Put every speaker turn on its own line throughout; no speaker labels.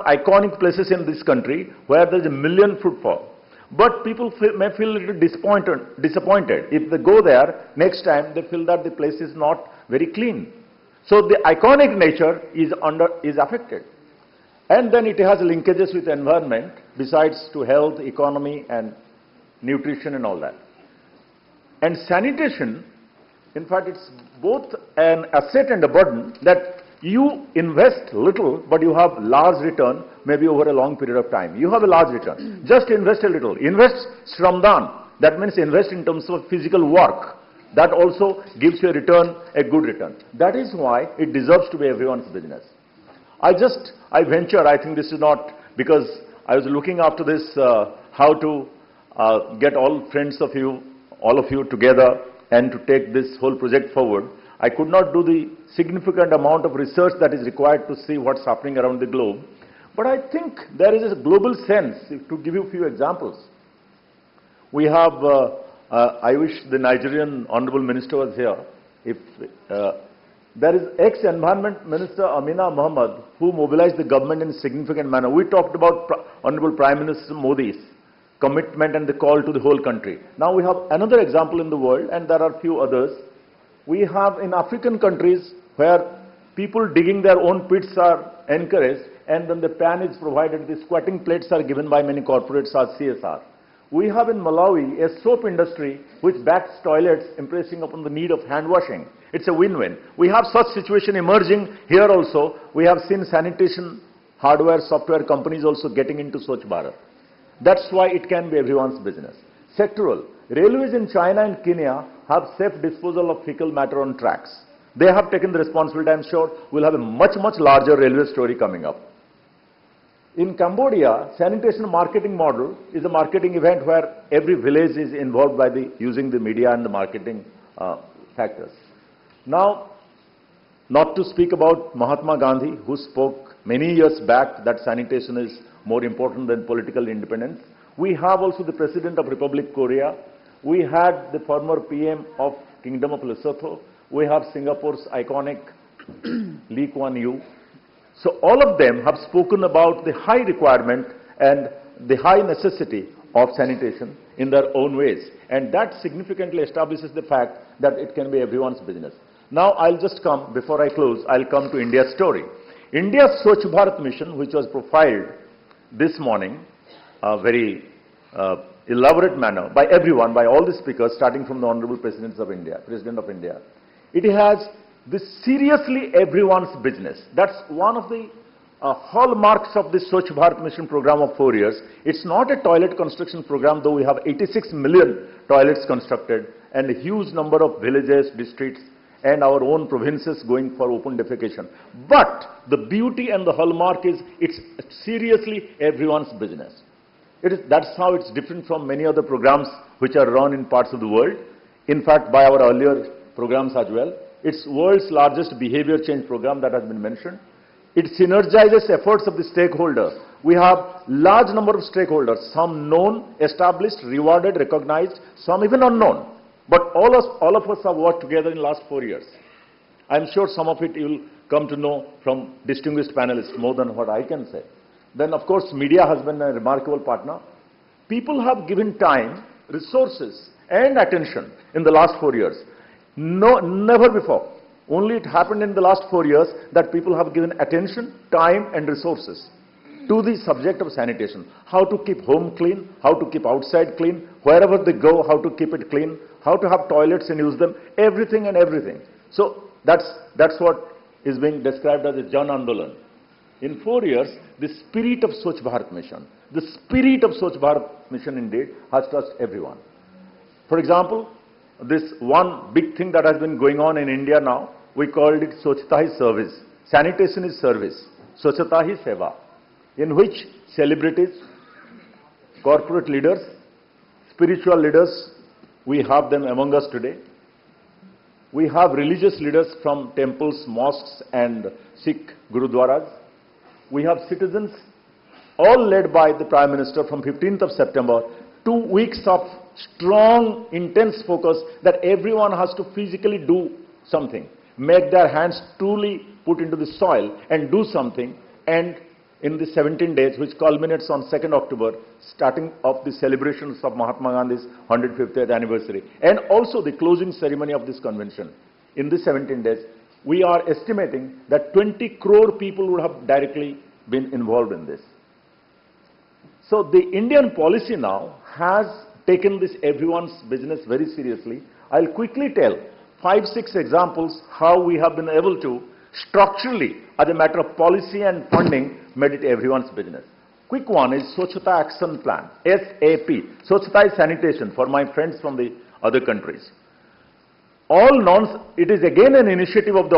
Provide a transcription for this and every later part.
iconic places in this country where there's a million footfall. But people may feel a little disappointed. If they go there, next time they feel that the place is not very clean. So the iconic nature is affected. And then it has linkages with environment besides to health, economy and nutrition and all that. And sanitation, in fact, it's both an asset and a burden that you invest little, but you have large return, maybe over a long period of time. You have a large return. Just invest a little. Invest Shramdan. That means invest in terms of physical work. That also gives you a return, a good return. That is why it deserves to be everyone's business. I venture, I think this is not, because I was looking after this, how to get all of you together and to take this whole project forward. I could not do the significant amount of research that is required to see what's happening around the globe. But I think there is a global sense, to give you a few examples. We have, I wish the Nigerian Honorable Minister was here. There is ex-Environment Minister Amina Mohammed who mobilized the government in a significant manner. We talked about Honorable Prime Minister Modi's commitment and the call to the whole country. Now we have another example in the world, and there are a few others. We have in African countries where people digging their own pits are encouraged, and then the pan is provided. The squatting plates are given by many corporates as CSR. We have in Malawi a soap industry which backs toilets, impressing upon the need of hand washing. It's a win-win. We have such situation emerging here also. We have seen sanitation, hardware, software companies also getting into Swachh Bharat. That's why it can be everyone's business. Sectoral. Railways in China and Kenya have safe disposal of fecal matter on tracks. They have taken the responsibility. I'm sure we'll have a much, much larger railway story coming up. In Cambodia, sanitation marketing model is a marketing event where every village is involved by using the media and the marketing factors. Now, not to speak about Mahatma Gandhi, who spoke many years back that sanitation is more important than political independence. We have also the President of Republic Korea. We had the former PM of Kingdom of Lesotho. We have Singapore's iconic Lee Kuan Yew. So all of them have spoken about the high requirement and the high necessity of sanitation in their own ways. And that significantly establishes the fact that it can be everyone's business. Now I'll just come, before I close, I'll come to India's story. India's Swachh Bharat mission, which was profiled this morning, a very elaborate manner by everyone, by all the speakers, starting from the Honorable President of India. It has this seriously everyone's business. That's one of the hallmarks of this Swachh Bharat mission program of 4 years. It's not a toilet construction program, though we have 86 million toilets constructed and a huge number of villages, districts, and our own provinces going for open defecation. But the beauty and the hallmark is it's seriously everyone's business. That's how it's different from many other programs which are run in parts of the world. In fact, by our earlier programs as well. It's world's largest behavior change program that has been mentioned. It synergizes efforts of the stakeholders. We have large number of stakeholders, some known, established, rewarded, recognized, some even unknown. But all of us have worked together in the last 4 years. I'm sure some of it you'll come to know from distinguished panelists more than what I can say. Then, of course, media has been a remarkable partner. People have given time, resources, and attention in the last 4 years. No, never before. Only it happened in the last 4 years that people have given attention, time, and resources to the subject of sanitation. How to keep home clean, how to keep outside clean, wherever they go, how to keep it clean, how to have toilets and use them, everything and everything. So that's what is being described as a Jan Andolan. In 4 years, the spirit of Swachh Bharat mission, the spirit of Swachh Bharat mission indeed has touched everyone. For example, this one big thing that has been going on in India now, we called it Swachhta Hi Service. Sanitation is service. Swachhta Hi Seva, in which celebrities, corporate leaders, spiritual leaders, we have them among us today. We have religious leaders from temples, mosques and Sikh Gurudwaras. We have citizens, all led by the Prime Minister from 15th of September, 2 weeks of strong, intense focus that everyone has to physically do something, make their hands truly put into the soil and do something and in the 17 days, which culminates on 2nd October, starting off the celebrations of Mahatma Gandhi's 150th anniversary, and also the closing ceremony of this convention. In the 17 days, we are estimating that 20 crore people would have directly been involved in this. So the Indian policy now has taken this everyone's business very seriously. I'll quickly tell 5-6 examples how we have been able to structurally, as a matter of policy and funding, made it everyone's business. Quick one is Swachhata Action Plan, SAP. Swachhata is sanitation for my friends from the other countries. It is again an initiative of the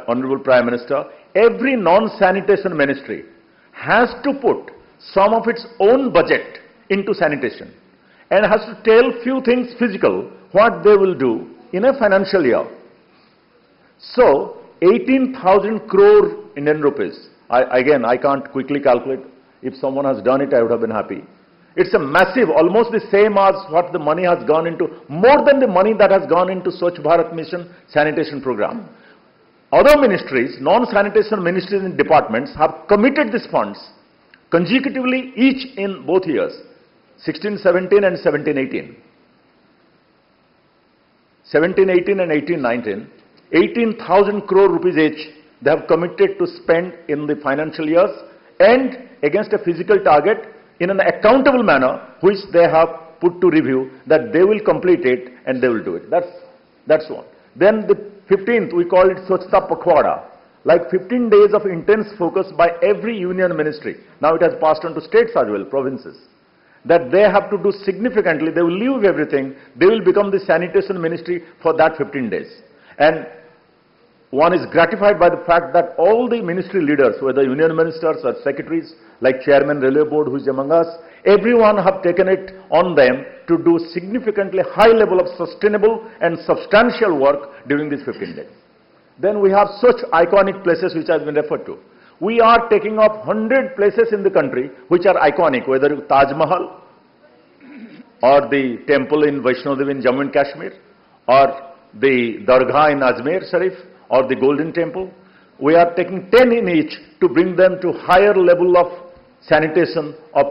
Honorable Prime Minister. Every non-sanitation ministry has to put some of its own budget into sanitation and has to tell few things physical, what they will do in a financial year. So, 18,000 crore Indian rupees. I can't quickly calculate. If someone has done it, I would have been happy. It's a massive, almost the same as what the money has gone into, more than the money that has gone into Swachh Bharat Mission sanitation program. Other ministries, non-sanitation ministries and departments have committed these funds consecutively each in both years, 16-17 and 17-18. 17-18 and 18-19, 18,000 crore rupees each they have committed to spend in the financial years and against a physical target in an accountable manner which they have put to review that they will complete it and they will do it. That's one. Then the 15th, we call it Swachhata Pakhwada, like 15 days of intense focus by every union ministry. Now it has passed on to states as well, provinces, that they have to do significantly. They will leave everything. They will become the sanitation ministry for that 15 days. And one is gratified by the fact that all the ministry leaders, whether union ministers or secretaries, like Chairman Railway Board who is among us, everyone have taken it on them to do significantly high level of sustainable and substantial work during these 15 days. Then we have such iconic places which has been referred to. We are taking up 100 places in the country which are iconic, whether Taj Mahal or the temple in Vaishno Devi in Jammu and Kashmir or the Dargah in Ajmer Sharif or the Golden Temple. We are taking 10 in each to bring them to higher level of sanitation of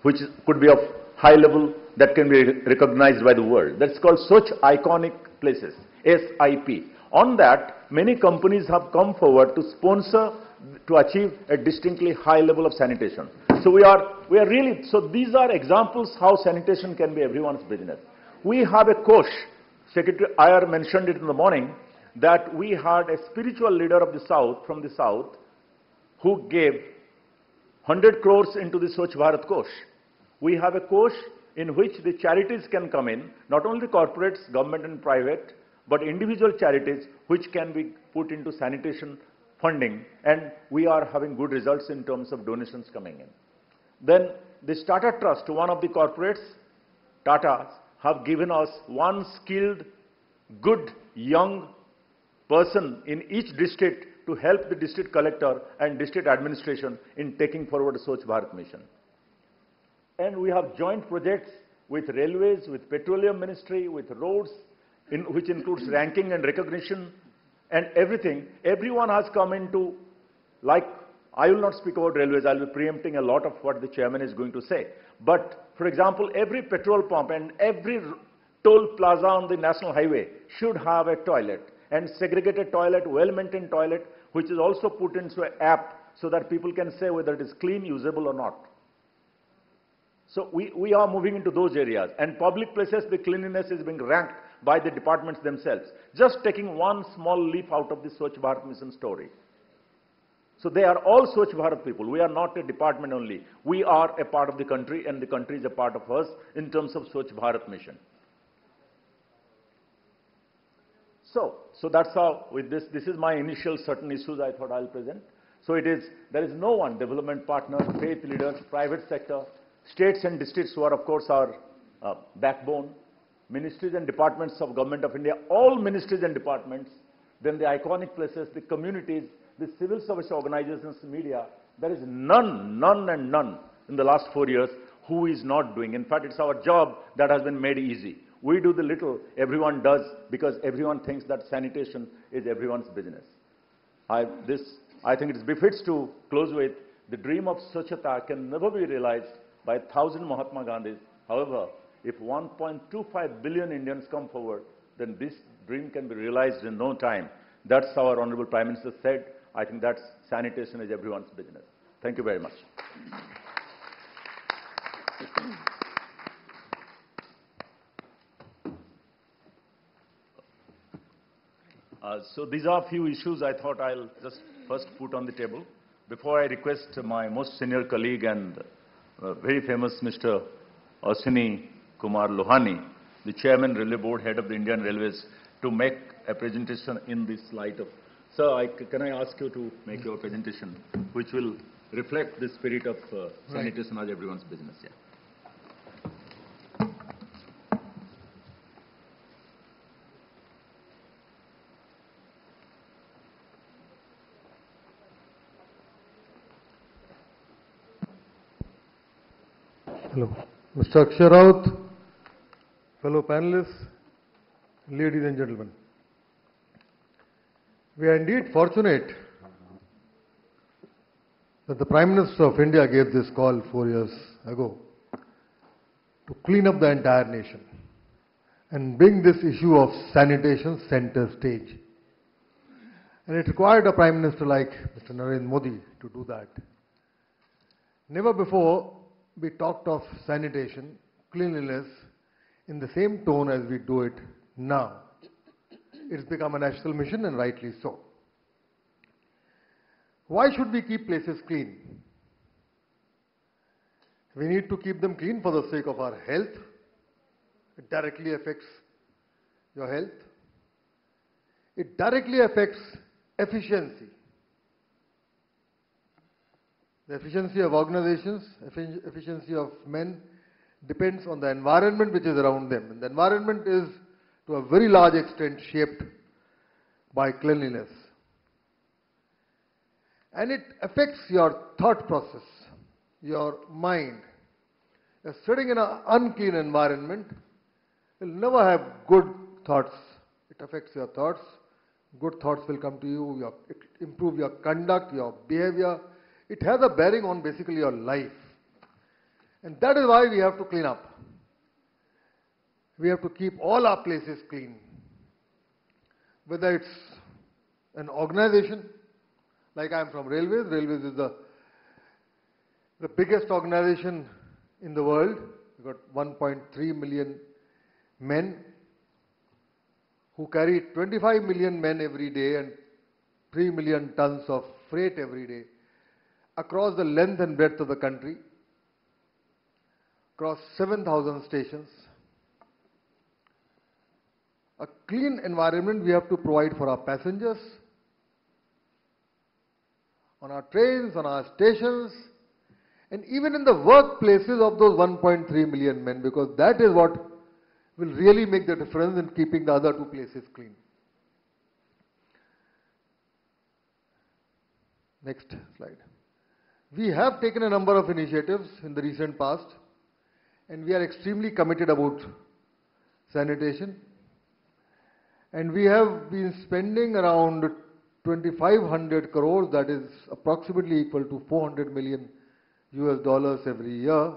which could be of high level that can be recognized by the world. That's called such iconic places, SIP. On that, many companies have come forward to sponsor to achieve a distinctly high level of sanitation. So we are really, so these are examples how sanitation can be everyone's business. We have a coach, Secretary Iyer mentioned it in the morning, that we had a spiritual leader of the South, from the South, who gave 100 crores into the Swachh Bharat Kosh. We have a Kosh in which the charities can come in, not only the corporates, government and private, but individual charities which can be put into sanitation funding, and we are having good results in terms of donations coming in. Then the Tata Trust, one of the corporates, Tatas, have given us one skilled, good, young person in each district to help the district collector and district administration in taking forward the Swachh Bharat mission. And we have joint projects with railways, with petroleum ministry, with roads, which includes ranking and recognition and everything. Everyone has come into, like, I will not speak about railways, I will be preempting a lot of what the chairman is going to say. But, for example, every petrol pump and every toll plaza on the national highway should have a toilet, and segregated toilet, well-maintained toilet, which is also put into an app so that people can say whether it is clean, usable or not. So we are moving into those areas. And public places, the cleanliness is being ranked by the departments themselves. Just taking one small leaf out of the Swachh Bharat mission story. So they are all Swachh Bharat people. We are not a department only. We are a part of the country and the country is a part of us in terms of Swachh Bharat mission. So that's how, with this is my initial certain issues I thought I'll present. So there is no one, development partners, faith leaders, private sector, states and districts who are of course our backbone, ministries and departments of Government of India, all ministries and departments, then the iconic places, the communities, the civil service organizations, media, there is none in the last 4 years who is not doing. In fact, it's our job that has been made easy. We do the little, everyone does, because everyone thinks that sanitation is everyone's business. I think it befits to close with The dream of Swachhata can never be realized by 1,000 Mahatma Gandhis. However, if 1.25 billion Indians come forward, then this dream can be realized in no time. That's our Honorable Prime Minister said. I think that's sanitation is everyone's business. Thank you very much. So these are a few issues I thought I'll just first put on the table. Before I request my most senior colleague and very famous Mr. Ashwini Kumar Lohani, the Chairman, Railway Board, Head of the Indian Railways, to make a presentation in this light of... Sir, can I ask you to make your presentation, which will reflect the spirit of sanitation as everyone's business? Yeah.
Hello. Mr. Akshay Raut, fellow panelists, ladies and gentlemen. We are indeed fortunate that the Prime Minister of India gave this call 4 years ago to clean up the entire nation and bring this issue of sanitation center stage. And it required a Prime Minister like Mr. Narendra Modi to do that. Never before we talked of sanitation, cleanliness in the same tone as we do it now. It's become a national mission, and rightly so. Why should we keep places clean? We need to keep them clean for the sake of our health. It directly affects your health. It directly affects efficiency. The efficiency of organizations, efficiency of men depends on the environment which is around them. And the environment is to a very large extent shaped by cleanliness. And it affects your thought process, your mind. You're sitting in an unclean environment, you'll never have good thoughts. It affects your thoughts. Good thoughts will come to you, it improve your conduct, your behavior. It has a bearing on basically your life. And that is why we have to clean up. We have to keep all our places clean. Whether it's an organization, like I am from Railways. Railways is the biggest organization in the world. We've got 1.3 million men who carry 25 million men every day and 3 million tons of freight every day across the length and breadth of the country, across 7,000 stations. A clean environment we have to provide for our passengers, on our trains, on our stations, and even in the workplaces of those 1.3 million men, because that is what will really make the difference in keeping the other two places clean. Next slide. We have taken a number of initiatives in the recent past, and we are extremely committed about sanitation. And we have been spending around 2,500 crores, that is approximately equal to $400 million every year,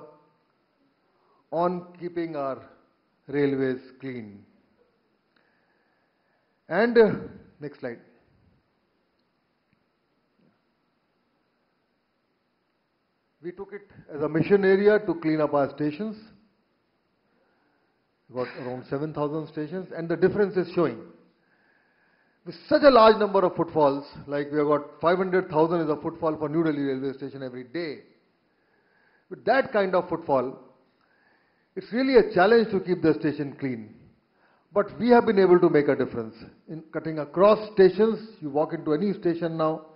on keeping our railways clean. And next slide. We took it as a mission area to clean up our stations. We got around 7,000 stations, and the difference is showing. With such a large number of footfalls, like we have got 500,000 is a footfall for New Delhi railway station every day. With that kind of footfall, it's really a challenge to keep the station clean. But we have been able to make a difference. In cutting across stations, you walk into any station now.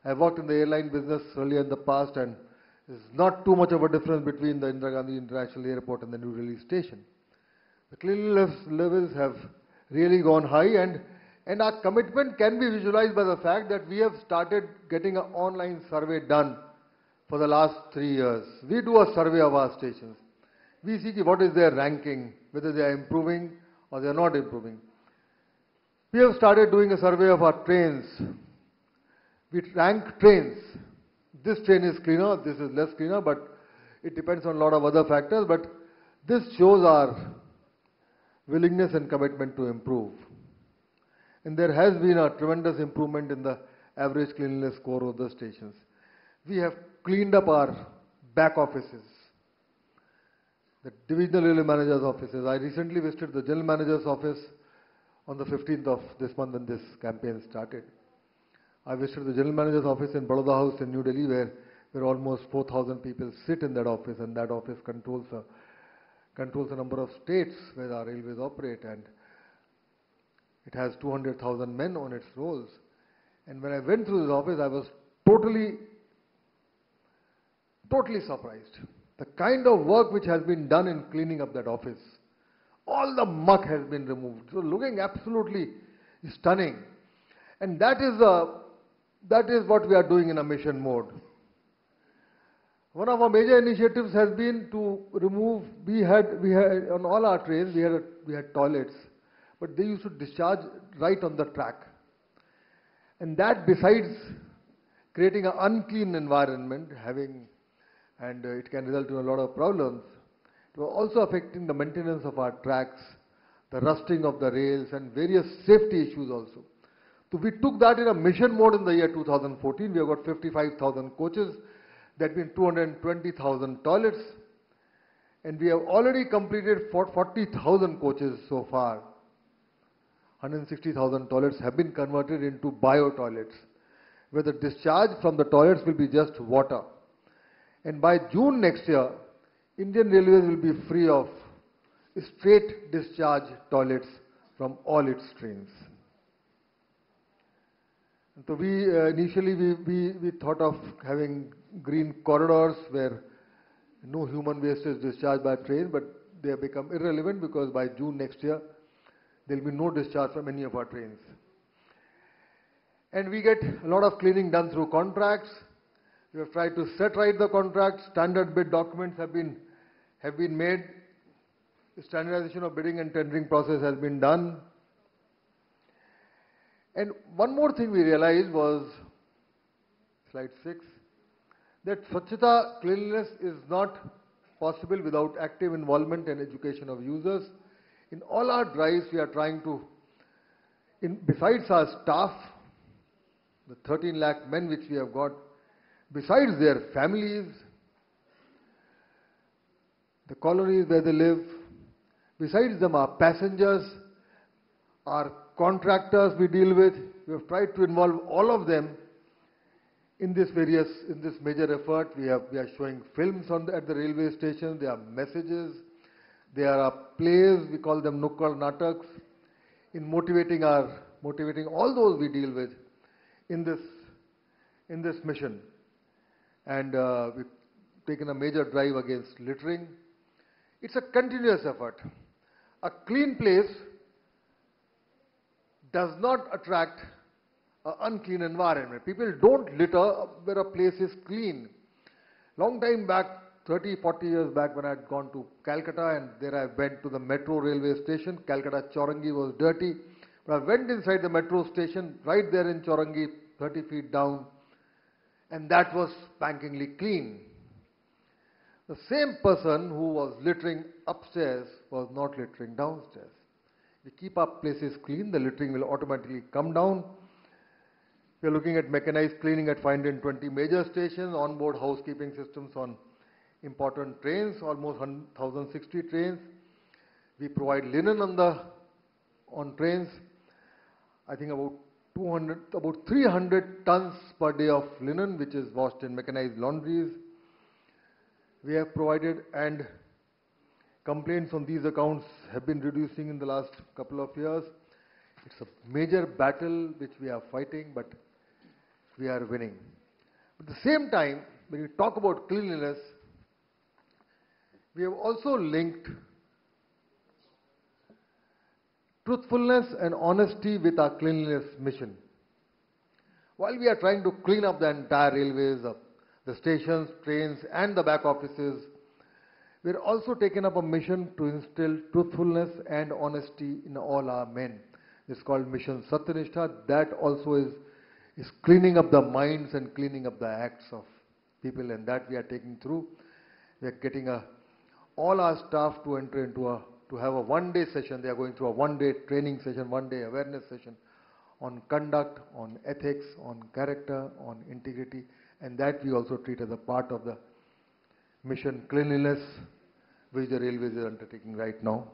I worked in the airline business earlier in the past, and there's not too much of a difference between the Indira Gandhi International Airport and the New Delhi station. The cleanliness levels have really gone high, and our commitment can be visualized by the fact that we have started getting an online survey done for the last 3 years. We do a survey of our stations. We see what is their ranking, whether they are improving or they are not improving. We have started doing a survey of our trains. We rank trains this train is cleaner, this is less cleaner, but it depends on a lot of other factors, but this shows our willingness and commitment to improve. And there has been a tremendous improvement in the average cleanliness score of the stations. We have cleaned up our back offices, the divisional railway managers' offices. I recently visited the general manager's office on the 15th of this month when this campaign started. I visited the general manager's office in Baroda House in New Delhi, where almost 4,000 people sit in that office, and that office controls a number of states where our railways operate, and it has 200,000 men on its rolls. And when I went through this office, I was totally surprised. The kind of work which has been done in cleaning up that office. All the muck has been removed. So looking absolutely stunning. And that is what we are doing in a mission mode. One of our major initiatives has been to remove, we had on all our trains, we had toilets, but they used to discharge right on the track. And that, besides creating an unclean environment, and it can result in a lot of problems, it was also affecting the maintenance of our tracks, the rusting of the rails, and various safety issues also. So we took that in a mission mode in the year 2014. We have got 55,000 coaches. That means 220,000 toilets, and we have already completed 40,000 coaches so far. 160,000 toilets have been converted into bio toilets, where the discharge from the toilets will be just water. And by June next year, Indian Railways will be free of straight discharge toilets from all its trains. And so initially we thought of having green corridors where no human waste is discharged by trains, but they have become irrelevant because by June next year there will be no discharge from any of our trains. And we get a lot of cleaning done through contracts. We have tried to set right the contracts. Standard bid documents have been made. The standardization of bidding and tendering process has been done. And one more thing we realized was, slide 6, that Swachhata, cleanliness, is not possible without active involvement and education of users. In all our drives, we are trying to, besides our staff, the 13 lakh men which we have got, besides their families, the colonies where they live, besides them our passengers, our contractors we deal with, we have tried to involve all of them in this major effort. We are showing films at the railway station. There are messages. There are plays. We call them Nukkad Nataks. In motivating all those we deal with in this mission. And we've taken a major drive against littering. It's a continuous effort. A clean place does not attract an unclean environment. People don't litter where a place is clean. Long time back, 30, 40 years back, when I had gone to Calcutta, and there I went to the metro railway station. Calcutta Chaurangi was dirty. But I went inside the metro station, right there in Chaurangi, 30 feet down, and that was spankingly clean. The same person who was littering upstairs was not littering downstairs. We keep our places clean, the littering will automatically come down. We are looking at mechanized cleaning at 520 major stations, onboard housekeeping systems on important trains, almost 1,060 trains. We provide linen on trains. I think about 300 tons per day of linen, which is washed in mechanized laundries. We have provided, and complaints on these accounts have been reducing in the last couple of years. It's a major battle which we are fighting, but we are winning. At the same time, when we talk about cleanliness, we have also linked truthfulness and honesty with our cleanliness mission. While we are trying to clean up the entire railways, the stations, trains, and the back offices, we are also taking up a mission to instill truthfulness and honesty in all our men. It's called Mission Satyanishtha. That also is cleaning up the minds and cleaning up the acts of people, and that we are taking through. We are getting all our staff to enter into to have a one-day session. They are going through a one-day training session, one-day awareness session on conduct, on ethics, on character, on integrity, and that we also treat as a part of the mission cleanliness, which the railways is undertaking right now.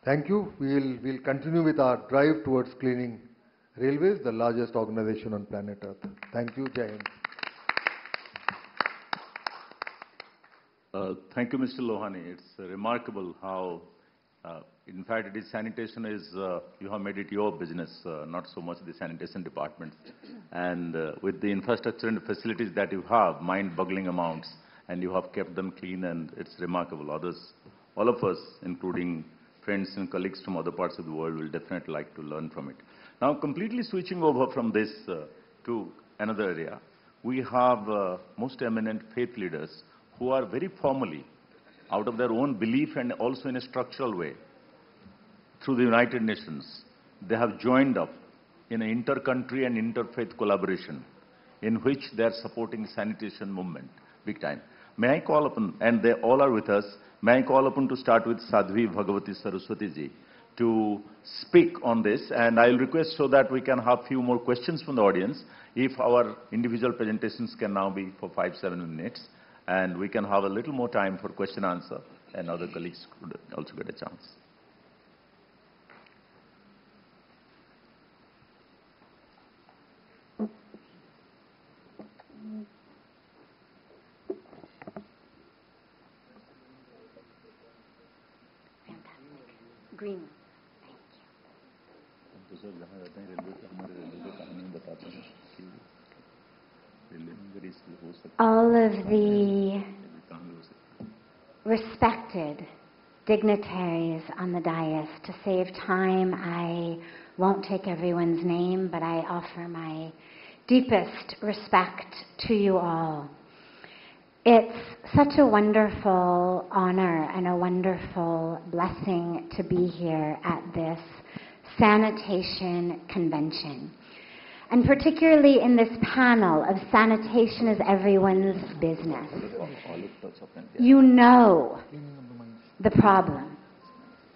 Thank you. We'll continue with our drive towards cleaning railways, the largest organization on planet Earth. Thank you. Jai Hind.
Thank you, Mr. Lohani. It's remarkable how, in fact, it is sanitation is, you have made it your business, not so much the sanitation department. And with the infrastructure and facilities that you have, mind-boggling amounts, and you have kept them clean, and it's remarkable. Others, all of us, including friends and colleagues from other parts of the world, will definitely like to learn from it. Now, completely switching over from this to another area, we have most eminent faith leaders who are very formally, out of their own belief and also in a structural way, through the United Nations, they have joined up in an inter-country and interfaith collaboration in which they are supporting sanitation movement big time. May I call upon, and they all are with us, may I call upon to start with Sadhvi Bhagavati Saraswati ji to speak on this, and I'll request so that we can have few more questions from the audience, if our individual presentations can now be for 5-7 minutes, and we can have a little more time for question answer, and other colleagues could also get a chance.
Green. All of the respected dignitaries on the dais, to save time, I won't take everyone's name, but I offer my deepest respect to you all. It's such a wonderful honor and a wonderful blessing to be here at this sanitation convention. And particularly in this panel of sanitation is everyone's business. You know the problem.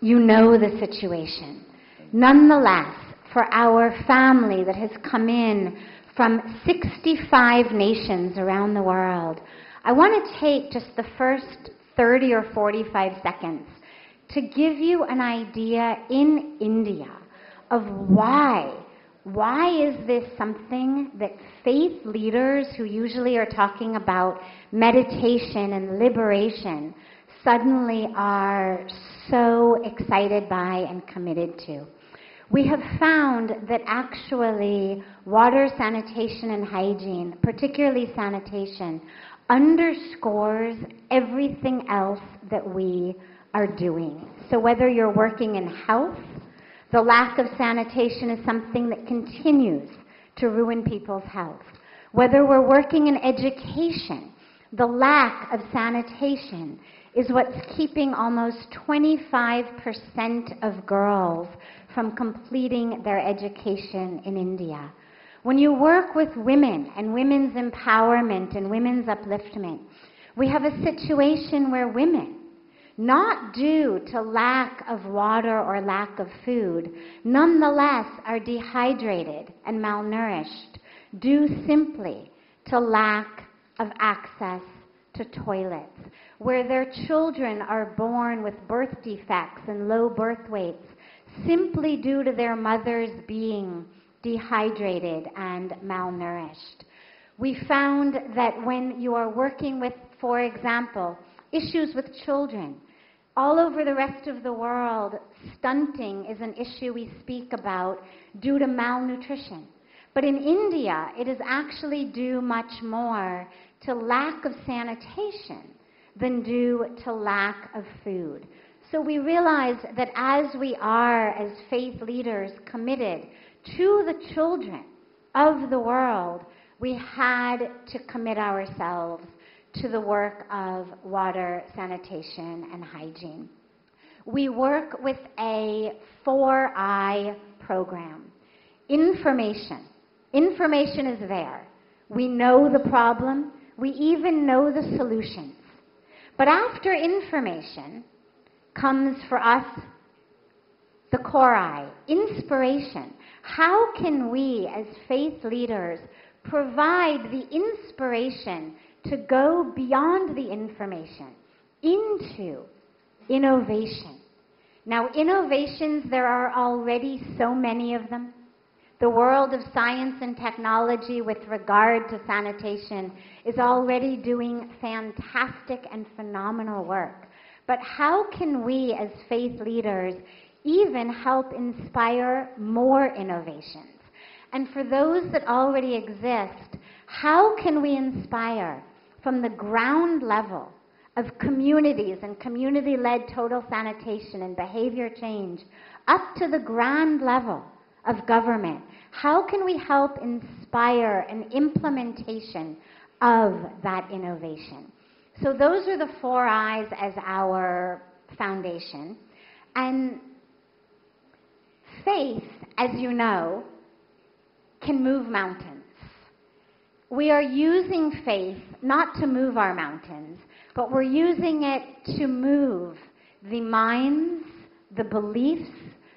You know the situation. Nonetheless, for our family that has come in from 65 nations around the world, I want to take just the first 30 or 45 seconds to give you an idea in India of why is this something that faith leaders who usually are talking about meditation and liberation suddenly are so excited by and committed to. We have found that actually water, sanitation, and hygiene, particularly sanitation, underscores everything else that we are doing. So whether you're working in health, the lack of sanitation is something that continues to ruin people's health. Whether we're working in education, the lack of sanitation is what's keeping almost 25% of girls from completing their education in India. When you work with women and women's empowerment and women's upliftment, we have a situation where women, not due to lack of water or lack of food, nonetheless are dehydrated and malnourished due simply to lack of access to toilets, where their children are born with birth defects and low birth weights simply due to their mothers being dehydrated and malnourished. We found that when you are working with, for example, issues with children, all over the rest of the world, stunting is an issue we speak about due to malnutrition. But in India, it is actually due much more to lack of sanitation than due to lack of food. So we realize that as we are, as faith leaders, committed to the children of the world, we had to commit ourselves to the work of water, sanitation, and hygiene. We work with a 4I program. Information. Information is there. We know the problem. We even know the solutions. But after information comes for us the core I, inspiration. How can we as faith leaders provide the inspiration to go beyond the information into innovation? Now, innovations, there are already so many of them. The world of science and technology with regard to sanitation is already doing fantastic and phenomenal work. But how can we as faith leaders even help inspire more innovations? And for those that already exist, how can we inspire from the ground level of communities and community-led total sanitation and behavior change up to the grand level of government? How can we help inspire an implementation of that innovation? So those are the 4 I's as our foundation. And faith, as you know, can move mountains. We are using faith not to move our mountains, but we're using it to move the minds, the beliefs,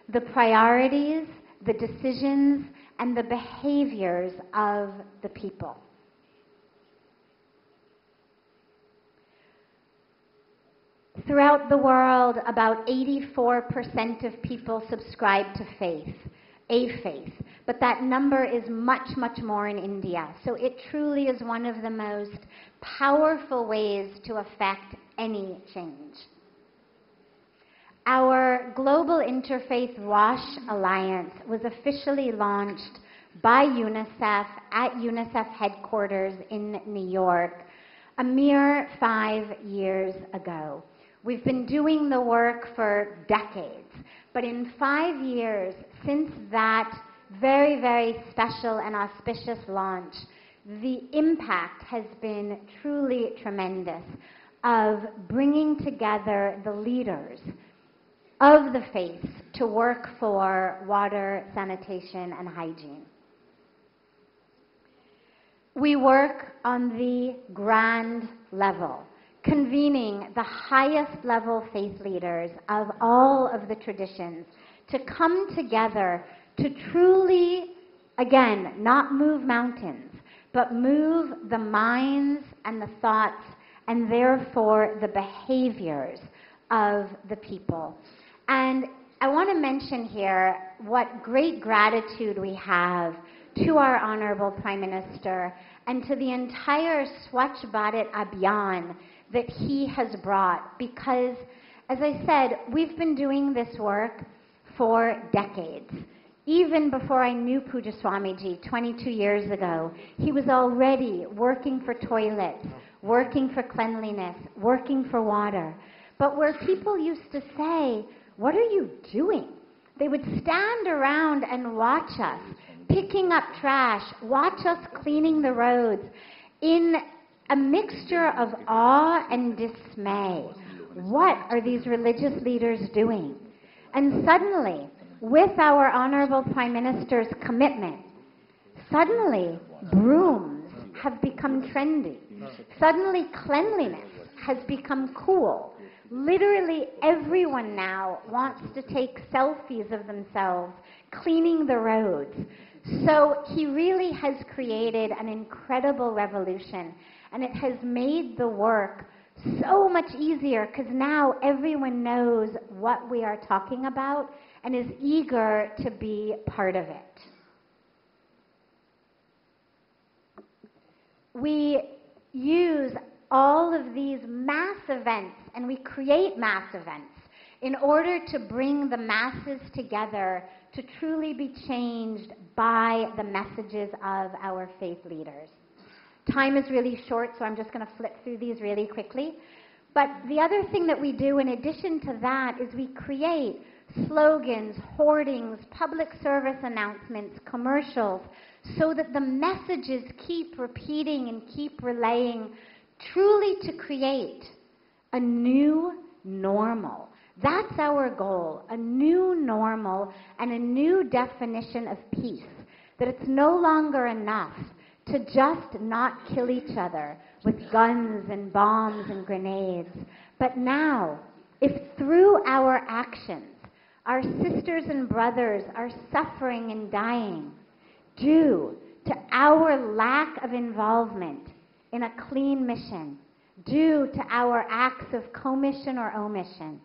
the priorities, the decisions, and the behaviors of the people. Throughout the world, about 84% of people subscribe to faith, a faith. But that number is much, much more in India. So it truly is one of the most powerful ways to affect any change. Our Global Interfaith WASH Alliance was officially launched by UNICEF at UNICEF headquarters in New York a mere 5 years ago. We've been doing the work for decades, but in 5 years since that very, very special and auspicious launch, the impact has been truly tremendous of bringing together the leaders of the faith to work for water, sanitation, and hygiene. We work on the grand level, convening the highest level faith leaders of all of the traditions to come together to truly, again, not move mountains, but move the minds and the thoughts and therefore the behaviors of the people. And I want to mention here what great gratitude we have to our Honorable Prime Minister and to the entire Swachh Bharat Abhiyan that he has brought, because, as I said, we've been doing this work for decades. Even before I knew Puja Swamiji 22 years ago, he was already working for toilets, working for cleanliness, working for water. But where people used to say, "What are you doing?" They would stand around and watch us picking up trash, watch us cleaning the roads in a mixture of awe and dismay. What are these religious leaders doing? And suddenly, with our Honorable Prime Minister's commitment, suddenly brooms have become trendy. Suddenly cleanliness has become cool. Literally everyone now wants to take selfies of themselves cleaning the roads. So he really has created an incredible revolution, and it has made the work so much easier because now everyone knows what we are talking about and is eager to be part of it. We use all of these mass events, and we create mass events in order to bring the masses together to truly be changed by the messages of our faith leaders. Time is really short, so I'm just going to flip through these really quickly. But the other thing that we do in addition to that is we create slogans, hoardings, public service announcements, commercials, so that the messages keep repeating and keep relaying, truly to create a new normal. That's our goal, a new normal and a new definition of peace, that it's no longer enough to just not kill each other with guns and bombs and grenades. But now, if through our actions, our sisters and brothers are suffering and dying due to our lack of involvement in a clean mission, due to our acts of commission or omission,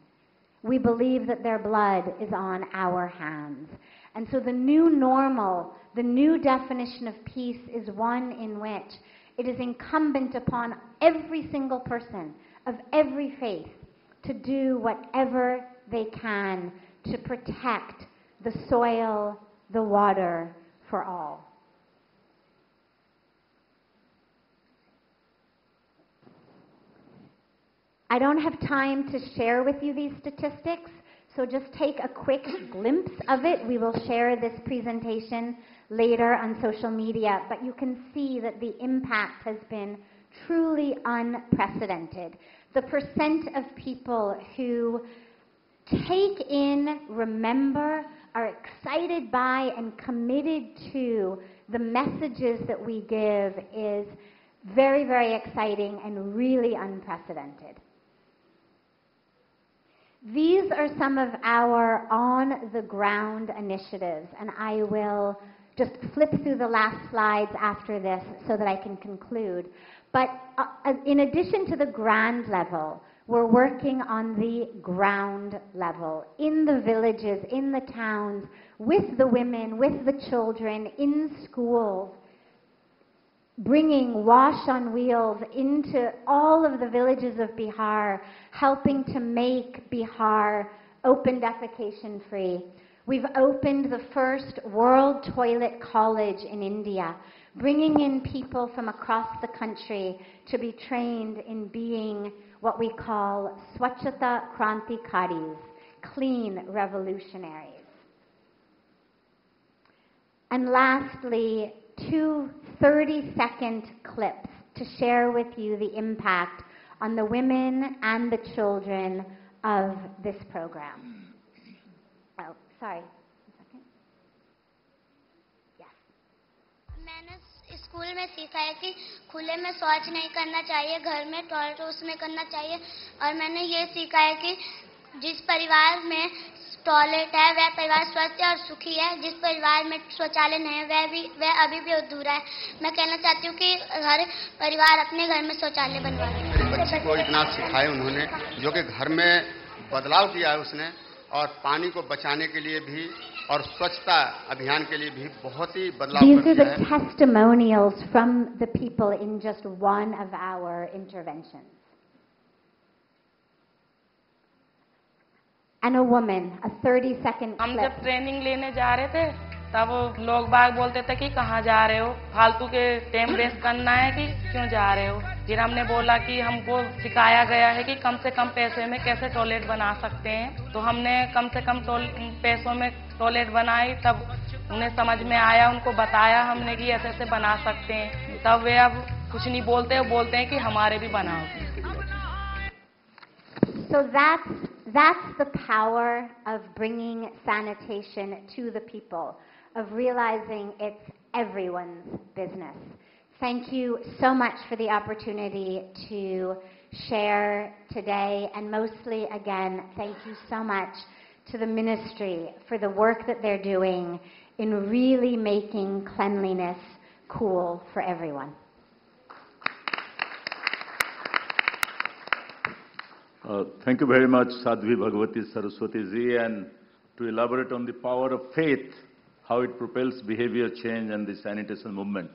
we believe that their blood is on our hands. And so the new normal, the new definition of peace is one in which it is incumbent upon every single person of every faith to do whatever they can to protect the soil, the water, for all. I don't have time to share with you these statistics, so just take a quick glimpse of it. We will share this presentation later on social media, but you can see that the impact has been truly unprecedented. The percent of people who take in, remember, are excited by, and committed to the messages that we give is very, very exciting and really unprecedented. These are some of our on-the-ground initiatives, and I will just flip through the last slides after this so that I can conclude. But in addition to the grand level, we're working on the ground level, in the villages, in the towns, with the women, with the children, in schools, bringing Wash on Wheels into all of the villages of Bihar, helping to make Bihar open defecation free. We've opened the first World Toilet College in India, bringing in people from across the country to be trained in being what we call Swachhata Krantikaris, clean revolutionaries. And lastly, 2 30-second clips to share with you the impact on the women and the children of this program. Oh, sorry. One second. Yes.
मैंने school में सीखा है कि खुले में शौच नहीं करना चाहिए, घर में टॉयलेट उसमें करना चाहिए। और मैंने ये सीखा है कि जिस परिवार में टॉयलेट है वह परिवार स्वस्थ और सुखी है, जिस परिवार में शौचालय नहीं है वह अभी भी अधूरा है। मैं कहना चाहती हूँ कि हर परिवार अपने घर में शौचालय बनवाए।
मेरी बच्ची को इतना सिखाया उन्होंने, जो कि घर में बदलाव किया है उसने, और पानी को बचाने के लिए भी और स्वच्छता अभियान के लिए भी बहुत ही बदलाव किया है।
These are the testimonials from the people in just one of our interventions. And a woman, a 30-second
हम
clip.
जब ट्रेनिंग लेने जा रहे थे तब लोग बाग बोलते थे कि कहाँ जा रहे हो, फालतू के टाइम वेस्ट करना है कि क्यों जा रहे हो। फिर हमने बोला कि हमको सिखाया गया है कि कम से कम पैसे में कैसे टॉयलेट बना सकते हैं, तो हमने कम से कम पैसों में टॉयलेट बनाई। तब उन्हें समझ में आया, उनको बताया हमने कि ऐसे ऐसे बना सकते हैं। तब वे अब कुछ नहीं बोलते, वो बोलते हैं कि हमारे भी बनाओ।
So that's the power of bringing sanitation to the people, of realizing it's everyone's business. Thank you so much for the opportunity to share today, and mostly, again, thank you so much to the ministry for the work that they're doing in really making cleanliness cool for everyone.
Thank you very much, Sadhvi Bhagavati Saraswati ji, and to elaborate on the power of faith, how it propels behavior change and the sanitation movement.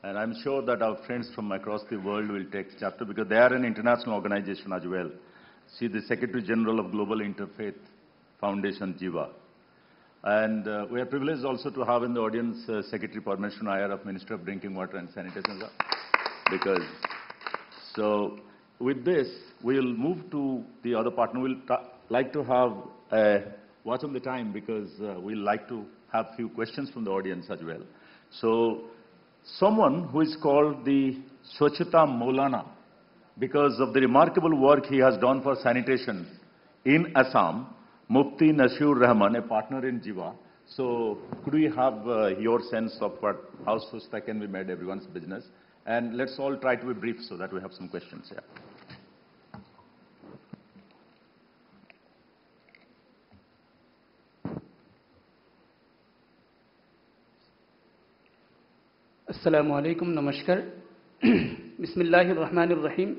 And I'm sure that our friends from across the world will take chapter, because they are an international organization as well. See, the Secretary General of Global Interfaith Foundation, Jiva. And we are privileged also to have in the audience Secretary Parmeshwar Iyer of Ministry of Drinking Water and Sanitation. Because, so with this, we'll move to the other partner. We'll like to have watch on the time, because we'll like to have few questions from the audience as well. So, someone who is called the Swachhata Maulana, because of the remarkable work he has done for sanitation in Assam, Mufti Nasir Rahman, a partner in Jiva, So could we have your sense of how Swachhta can be made everyone's business? And let's all try to be brief so that we have some questions here.
अस्सलामु अलैकुम, नमस्कार। बिस्मिल्लाहिर्रहमानिर्रहीम।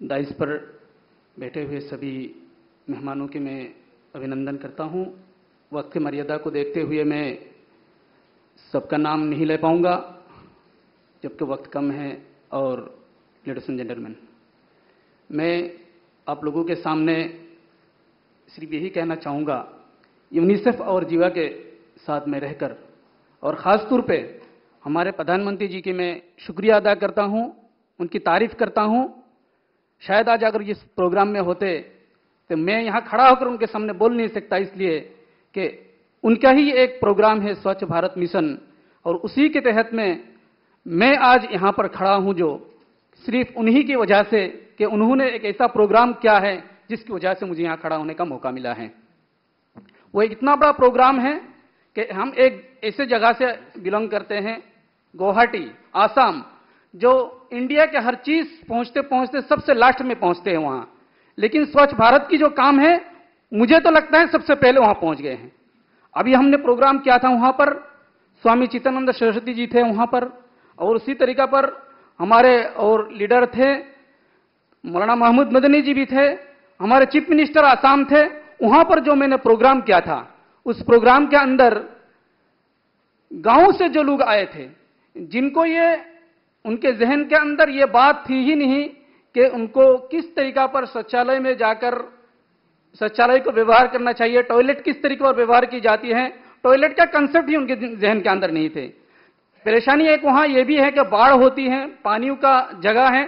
Dice पर बैठे हुए सभी मेहमानों के मैं अभिनंदन करता हूं। वक्त की मर्यादा को देखते हुए मैं सबका नाम नहीं ले पाऊंगा जबकि वक्त कम है। और लेडीज एंड जेंटलमैन, मैं आप लोगों के सामने सिर्फ यही कहना चाहूँगा, यूनिसेफ और जीवा के साथ में रहकर और ख़ास तौर पे हमारे प्रधानमंत्री जी की मैं शुक्रिया अदा करता हूं, उनकी तारीफ करता हूं। शायद आज अगर इस प्रोग्राम में होते तो मैं यहां खड़ा होकर उनके सामने बोल नहीं सकता, इसलिए कि उनका ही एक प्रोग्राम है स्वच्छ भारत मिशन, और उसी के तहत में मैं आज यहां पर खड़ा हूं, जो सिर्फ उन्हीं की वजह से कि उन्होंने एक ऐसा प्रोग्राम किया है जिसकी वजह से मुझे यहां खड़ा होने का मौका मिला है। वो एक इतना बड़ा प्रोग्राम है कि हम एक ऐसे जगह से बिलोंग करते हैं, गुवाहाटी, आसाम, जो इंडिया के हर चीज पहुंचते पहुंचते सबसे लास्ट में पहुंचते हैं वहां, लेकिन स्वच्छ भारत की जो काम है मुझे तो लगता है सबसे पहले वहां पहुंच गए हैं। अभी हमने प्रोग्राम किया था, वहां पर स्वामी चित्तानंद सरस्वती जी थे वहां पर, और उसी तरीका पर हमारे और लीडर थे, मौलाना महमूद मदनी जी भी थे, हमारे चीफ मिनिस्टर आसाम थे। वहां पर जो मैंने प्रोग्राम किया था, उस प्रोग्राम के अंदर गांव से जो लोग आए थे, जिनको ये उनके जहन के अंदर ये बात थी ही नहीं कि उनको किस तरीका पर शौचालय में जाकर शौचालय को व्यवहार करना चाहिए, टॉयलेट किस तरीके पर व्यवहार की जाती है, टॉयलेट का कंसेप्ट ही उनके जहन के अंदर नहीं थे। परेशानी एक वहां ये भी है कि बाढ़ होती है, पानियों का जगह है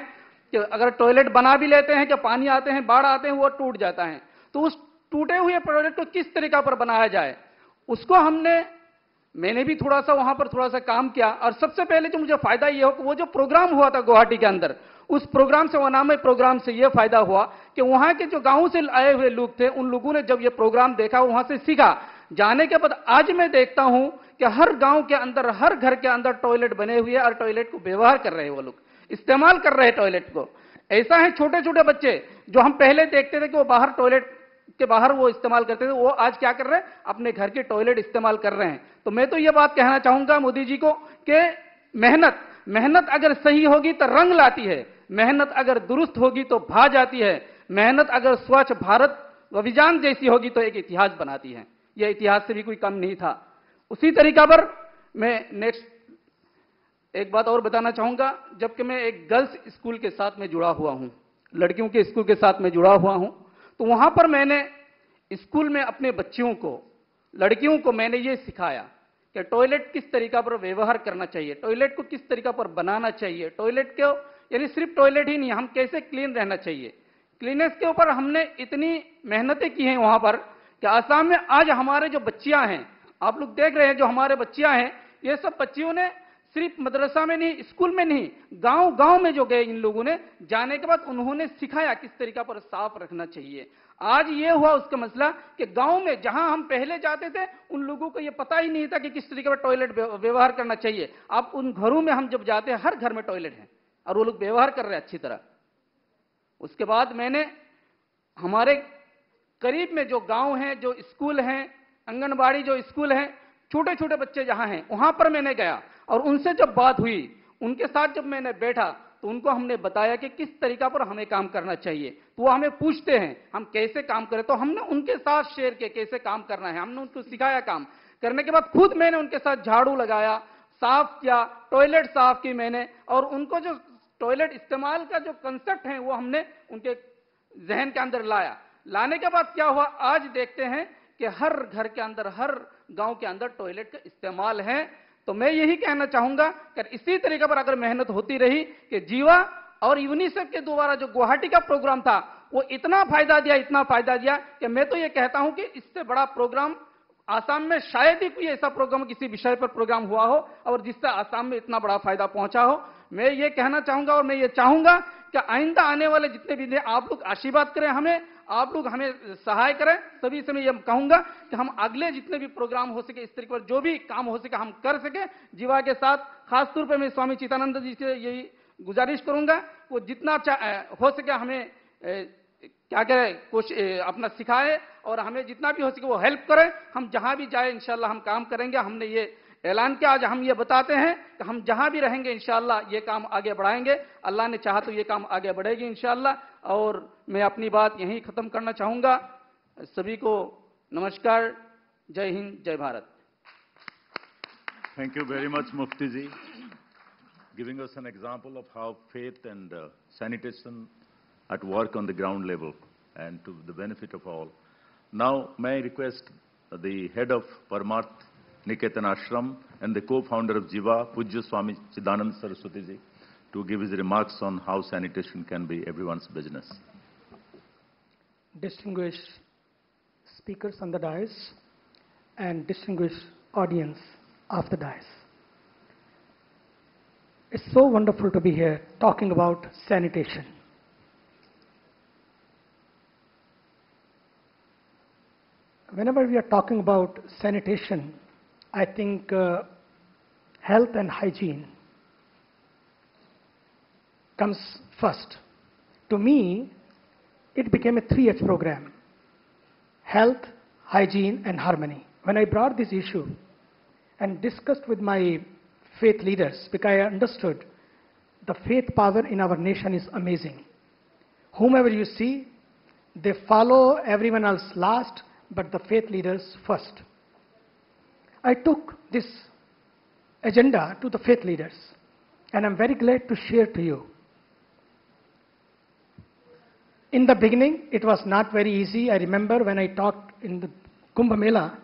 कि अगर टॉयलेट बना भी लेते हैं कि पानी आते हैं, बाढ़ आते हैं, वो टूट जाता है। तो उस टूटे हुए टॉयलेट को किस तरीका पर बनाया जाए, उसको मैंने भी थोड़ा सा वहां पर थोड़ा सा काम किया। और सबसे पहले जो मुझे फायदा ये हो कि वो जो प्रोग्राम हुआ था गुवाहाटी के अंदर, उस प्रोग्राम से, वनामय प्रोग्राम से ये फायदा हुआ कि वहां के जो गांव से आए हुए लोग थे, उन लोगों ने जब ये प्रोग्राम देखा, वहां से सीखा। जाने के बाद आज मैं देखता हूं कि हर गांव के अंदर, हर घर के अंदर टॉयलेट बने हुए और टॉयलेट को व्यवहार कर रहे हैं, वो लोग इस्तेमाल कर रहे हैं टॉयलेट को। ऐसा है छोटे छोटे बच्चे जो हम पहले देखते थे कि वो बाहर टॉयलेट के बाहर वो इस्तेमाल करते थे, वो आज क्या कर रहे हैं, अपने घर के टॉयलेट इस्तेमाल कर रहे हैं। तो मैं तो ये बात कहना चाहूंगा मोदी जी को कि मेहनत अगर सही होगी तो रंग लाती है, मेहनत अगर दुरुस्त होगी तो भा जाती है, मेहनत अगर स्वच्छ भारत अभियान जैसी होगी तो एक इतिहास बनाती है। यह इतिहास से भी कोई कम नहीं था। उसी तरीका पर मैं नेक्स्ट एक बात और बताना चाहूंगा। जबकि मैं एक गर्ल्स स्कूल के साथ में जुड़ा हुआ हूं, लड़कियों के स्कूल के साथ में जुड़ा हुआ हूं, तो वहां पर मैंने स्कूल में अपने बच्चियों को, लड़कियों को मैंने ये सिखाया कि टॉयलेट किस तरीका पर व्यवहार करना चाहिए, टॉयलेट को किस तरीका पर बनाना चाहिए, टॉयलेट को यानी सिर्फ टॉयलेट ही नहीं, हम कैसे क्लीन रहना चाहिए। क्लीनेस के ऊपर हमने इतनी मेहनतें की हैं वहां पर कि आसाम में आज हमारे जो बच्चियां हैं, आप लोग देख रहे हैं जो हमारे बच्चियां हैं, ये सब बच्चियों ने सिर्फ मदरसा में नहीं, स्कूल में नहीं, गांव गांव में जो गए इन लोगों ने, जाने के बाद उन्होंने सिखाया किस तरीका पर साफ रखना चाहिए। आज ये हुआ उसका मसला कि गांव में जहां हम पहले जाते थे, उन लोगों को ये पता ही नहीं था कि किस तरीके पर टॉयलेट व्यवहार करना चाहिए। अब उन घरों में हम जब जाते हैं, हर घर में टॉयलेट है और वो लोग व्यवहार कर रहे हैं अच्छी तरह। उसके बाद मैंने हमारे करीब में जो गांव हैं, जो स्कूल हैं, आंगनबाड़ी जो स्कूल हैं, छोटे छोटे बच्चे जहां हैं, वहां पर मैंने गया और उनसे जब बात हुई, उनके साथ जब मैंने बैठा, तो उनको हमने बताया कि किस तरीका पर हमें काम करना चाहिए। तो वो हमें पूछते हैं हम कैसे काम करें, तो हमने उनके साथ शेयर किया कैसे काम करना है, हमने उनको सिखाया। काम करने के बाद खुद मैंने उनके साथ झाड़ू लगाया, साफ किया, टॉयलेट साफ की मैंने, और उनको जो टॉयलेट इस्तेमाल का जो कंसेप्ट है वो हमने उनके जहन के अंदर लाया। लाने के बाद क्या हुआ, आज देखते हैं कि हर घर के अंदर, हर गांव के अंदर टॉयलेट का इस्तेमाल है। तो मैं यही कहना चाहूंगा कि इसी तरीके पर अगर मेहनत होती रही कि जीवा और यूनिसेफ के द्वारा जो गुवाहाटी का प्रोग्राम था, वो इतना फायदा दिया कि मैं तो ये कहता हूं कि इससे बड़ा प्रोग्राम आसाम में शायद ही कोई ऐसा प्रोग्राम किसी विषय पर प्रोग्राम हुआ हो और जिससे आसाम में इतना बड़ा फायदा पहुंचा हो। मैं ये कहना चाहूंगा और मैं ये चाहूंगा कि आइंदा आने वाले जितने भी हैं आप लोग आशीर्वाद करें हमें, आप लोग हमें सहाय करें। सभी से मैं ये कहूंगा कि हम अगले जितने भी प्रोग्राम हो सके इस तरीके पर जो भी काम हो सके हम कर सके जीवा के साथ। खासतौर पे मैं स्वामी चिदानंद जी से यही गुजारिश करूंगा वो जितना हो सके हमें क्या करें कुछ अपना सिखाए और हमें जितना भी हो सके वो हेल्प करें। हम जहां भी जाए इंशाल्लाह हम काम करेंगे। हमने ये ऐलान किया, आज हम ये बताते हैं कि हम जहां भी रहेंगे इंशाल्लाह ये काम आगे बढ़ाएंगे। अल्लाह ने चाहा तो ये काम आगे बढ़ेगी इंशाल्लाह। और मैं अपनी बात यहीं खत्म करना चाहूंगा। सभी को नमस्कार, जय हिंद, जय Bharat.
Thank you very much, Mufti ji, giving us an example of how faith and sanitation at work on the ground level and to the benefit of all. Now, may I request the head of Parmarth Niketan Ashram and the co-founder of Jiva, Pujya Swami Chidanand Saraswati ji, to give his remarks on how sanitation can be everyone's business.
Distinguished speakers on the dais and distinguished audience of the dais. It's so wonderful to be here talking about sanitation. Whenever we are talking about sanitation, I think health and hygiene comes first. To me, it became a 3H program: health, hygiene, and harmony. When I brought this issue and discussed with my faith leaders, because I understood the faith power in our nation is amazing. Whomever you see, they follow everyone else last, but the faith leaders first. I took this agenda to the faith leaders, and I'm very glad to share to you. In the beginning, it was not very easy. I remember when I talked in the Kumbh Mela,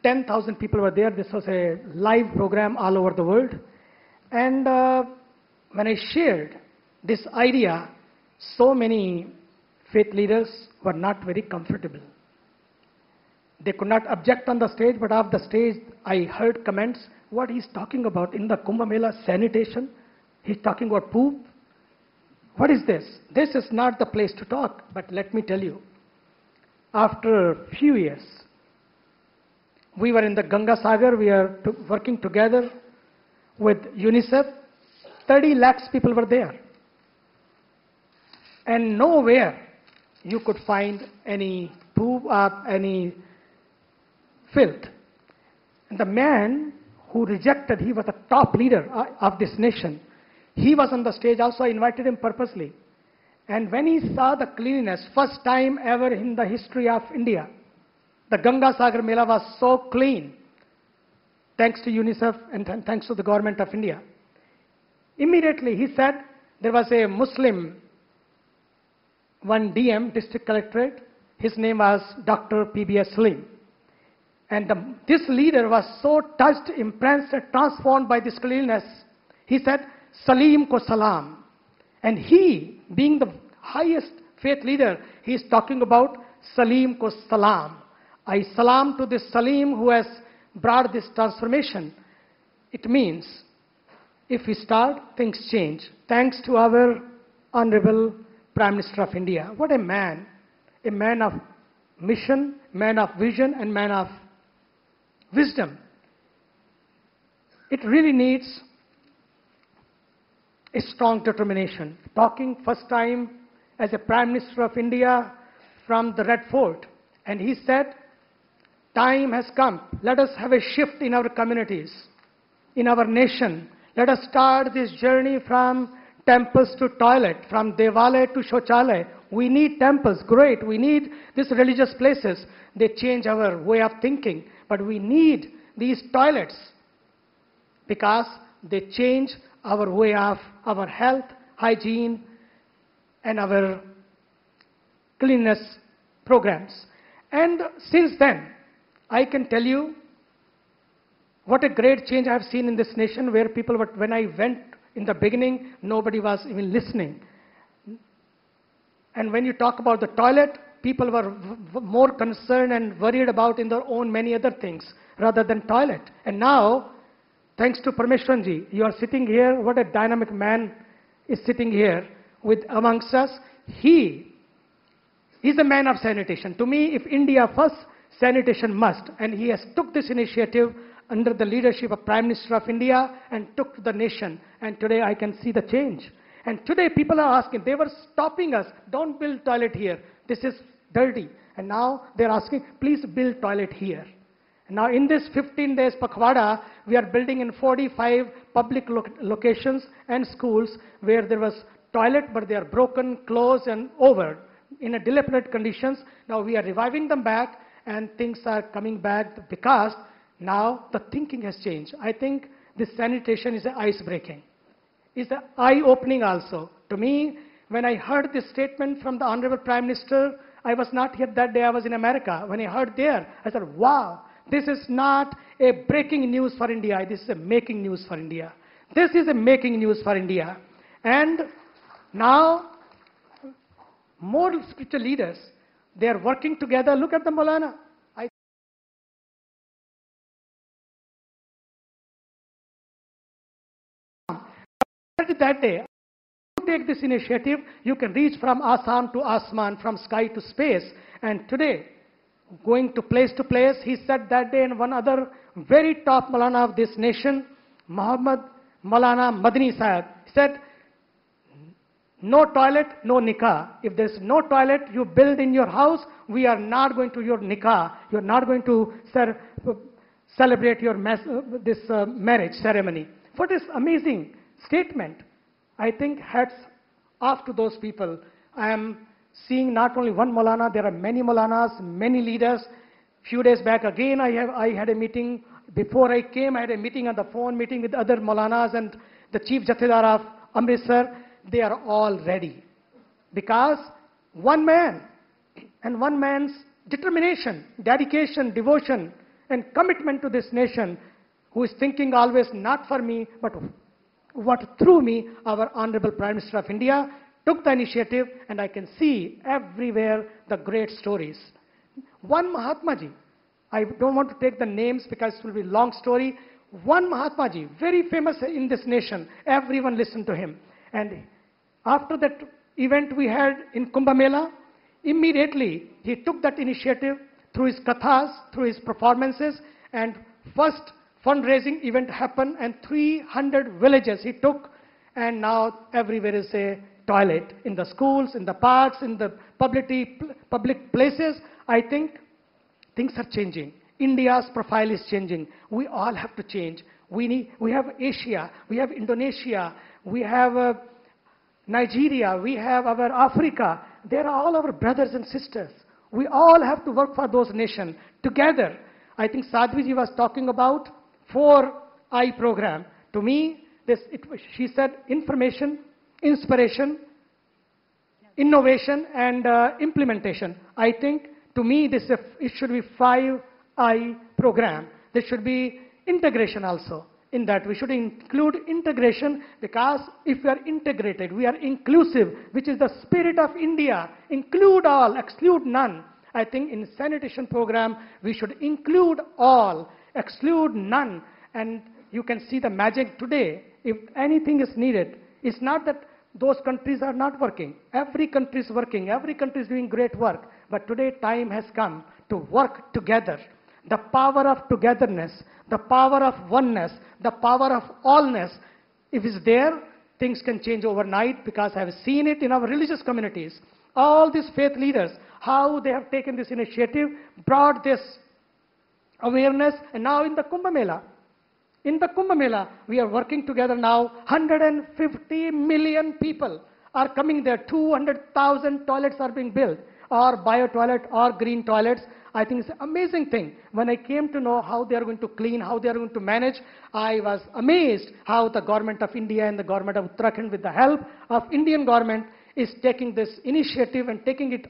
10,000 people were there. This was a live program all over the world. And when I shared this idea, so many faith leaders were not very comfortable. They could not object on the stage, but off the stage, I heard comments, what he's talking about in the Kumbh Mela, sanitation? He's talking about poop? What is this? This is not the place to talk. But let me tell you, after a few years, we were in the Ganga Sagar, we are working together with UNICEF. 30 lakhs people were there. And nowhere you could find any poop or any filth. And the man who rejected, he was the top leader of this nation. He was on the stage also. I invited him purposely. And when he saw the cleanliness, first time ever in the history of India, the Ganga Sagar Mela was so clean, thanks to UNICEF and thanks to the government of India. Immediately he said, there was a Muslim, one DM, district collectorate, his name was Dr. PBS Salim. And this leader was so touched, impressed, and transformed by this cleanliness. He said, Salim ko salam. And he, being the highest faith leader, he is talking about Salim ko salam. I salam to this Salim who has brought this transformation. It means, if we start, things change. Thanks to our Honorable Prime Minister of India. What a man of mission, man of vision, and man of wisdom. It really needs a strong determination. Talking first time as a Prime Minister of India from the Red Fort, and he said, time has come. Let us have a shift in our communities, in our nation. Let us start this journey from temples to toilet, from Devale to Shochalaya. We need temples, great. We need these religious places. They change our way of thinking. But we need these toilets because they change our way of our health, hygiene, and our cleanliness programs. And since then, I can tell you what a great change I have seen in this nation, where people were, when I went in the beginning, nobody was even listening. And when you talk about the toilet, people were more concerned and worried about in their own many other things rather than toilet. And now, thanks to Parmeshwaranji, you are sitting here, what a dynamic man is sitting here. with amongst us. He is a man of sanitation. To me, if India first, sanitation must. And he has took this initiative under the leadership of Prime Minister of India and took to the nation. And today I can see the change. And today people are asking, they were stopping us, don't build toilet here. This is dirty. And now they're asking, please build toilet here. And now in this 15 days Pakhwada, we are building in 45 public locations and schools where there was toilet, but they are broken, closed and over in a dilapidated conditions. Now we are reviving them back and things are coming back because now the thinking has changed. I think this sanitation is ice-breaking. It's eye-opening also. To me, when I heard this statement from the Honorable Prime Minister, I was not here that day, I was in America. When I heard there, I said, wow, this is not a breaking news for India, this is a making news for India. This is a making news for India. And now, more spiritual leaders, they are working together. Look at the Maulana. That day, you take this initiative, you can reach from Assam to Asman, from sky to space. And today, going to place, he said that day, and one other very top Maulana of this nation, Maulana Madani Sahib, said, no toilet, no nikah. If there's no toilet you build in your house, we are not going to your nikah. You're not going to celebrate your marriage ceremony. What is amazing statement. I think hats off to those people. I am seeing not only one Maulana, there are many Maulanas, many leaders. Few days back again I had a meeting. Before I came, I had a meeting on the phone, meeting with other Maulanas and the Chief Jathedar of Amritsar. They are all ready. Because one man and one man's determination, dedication, devotion and commitment to this nation, who is thinking always not for me, but what through me, our Honorable Prime Minister of India took the initiative, and I can see everywhere the great stories. One Mahatma ji, I don't want to take the names because it will be a long story. One Mahatma ji, very famous in this nation, everyone listened to him. And after that event we had in Kumbh Mela, immediately he took that initiative through his kathas, through his performances, and first fundraising event happened, and 300 villages he took, and now everywhere is a toilet in the schools, in the parks, in the public places. I think things are changing. India's profile is changing. We all have to change. We have Asia, we have Indonesia, we have Nigeria, we have our Africa. They are all our brothers and sisters. We all have to work for those nations together. I think Sadhviji was talking about 4I program. To me, she said information, inspiration, innovation, and implementation. I think to me it should be 5I program. There should be integration also. In that we should include integration, because if we are integrated, we are inclusive, which is the spirit of India. Include all, exclude none. I think in sanitation program we should include all, exclude none. And you can see the magic today. If anything is needed, it's not that those countries are not working. Every country is working, every country is doing great work. But today time has come to work together. The power of togetherness, the power of oneness, the power of allness, if it's there, things can change overnight, because I have seen it in our religious communities. All these faith leaders, how they have taken this initiative, brought this awareness, and now in the Kumbh Mela. In the Kumbh Mela, we are working together now. 150 million people are coming there. 200,000 toilets are being built, or bio toilet, or green toilets. I think it's an amazing thing. When I came to know how they are going to clean, how they are going to manage, I was amazed how the government of India and the government of Uttarakhand, with the help of Indian government, is taking this initiative and taking it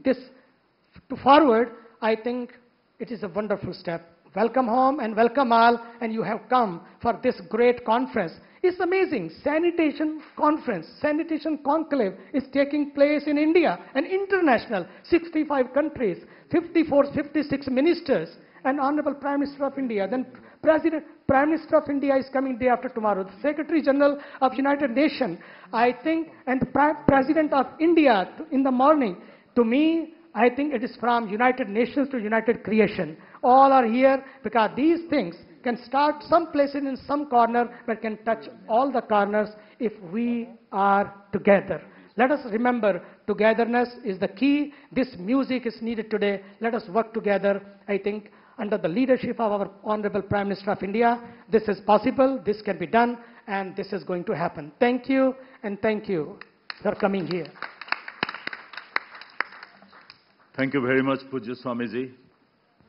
to forward. I think it is a wonderful step. Welcome home and welcome all, and you have come for this great conference. It's amazing. Sanitation conference, sanitation conclave is taking place in India and international. 65 countries, 56 ministers, and Honorable Prime Minister of India, then Prime Minister of India is coming day after tomorrow, the Secretary General of United Nations, I think, and the President of India in the morning. To me, I think it is from United Nations to United Creation. All are here because these things can start some places in some corner, but can touch all the corners if we are together. Let us remember, togetherness is the key. This music is needed today. Let us work together. I think under the leadership of our Honorable Prime Minister of India, this is possible, this can be done, and this is going to happen. Thank you, and thank you for coming here.
Thank you very much, Pujya Swamiji.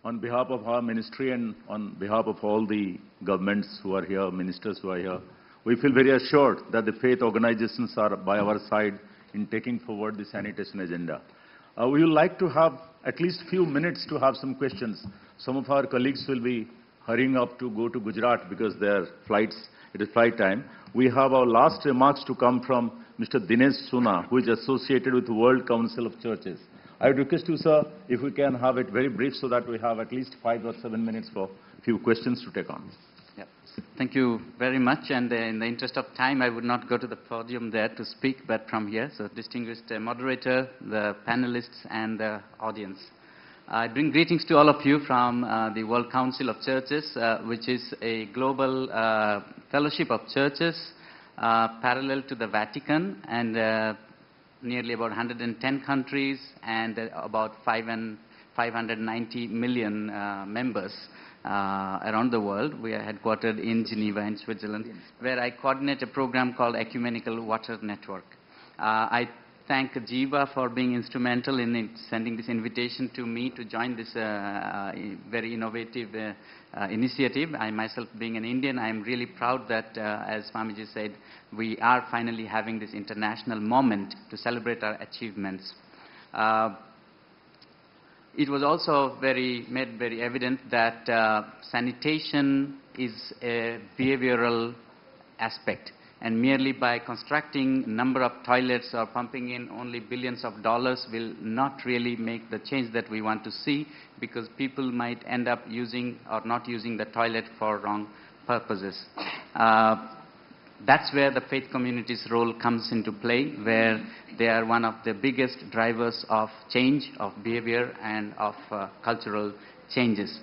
On behalf of our ministry and on behalf of all the governments who are here, ministers who are here, we feel very assured that the faith organizations are by our side in taking forward the sanitation agenda. We would like to have at least few minutes to have some questions. Some of our colleagues will be hurrying up to go to Gujarat because their flights, it is flight time. We have our last remarks to come from Mr. Dinesh Suna, who is associated with the World Council of Churches. I would request you, sir, if we can have it very brief so that we have at least 5 or 7 minutes for a few questions to take on.
Yep. Thank you very much. And in the interest of time, I would not go to the podium there to speak, but from here. So distinguished moderator, the panelists, and the audience. I bring greetings to all of you from the World Council of Churches, which is a global fellowship of churches parallel to the Vatican, and nearly about 110 countries and about 590 million members around the world. We are headquartered in Geneva in Switzerland, where I coordinate a program called Ecumenical Water Network. I thank Jiva for being instrumental in sending this invitation to me to join this very innovative initiative. I myself, being an Indian, I am really proud that, as Swamiji said, we are finally having this international moment to celebrate our achievements. It was also made very evident that sanitation is a behavioral aspect, and merely by constructing a number of toilets or pumping in only billions of dollars will not really make the change that we want to see, because people might end up using or not using the toilet for wrong purposes. That's where the faith community's role comes into play, where they are one of the biggest drivers of change, of behavior, and of cultural changes.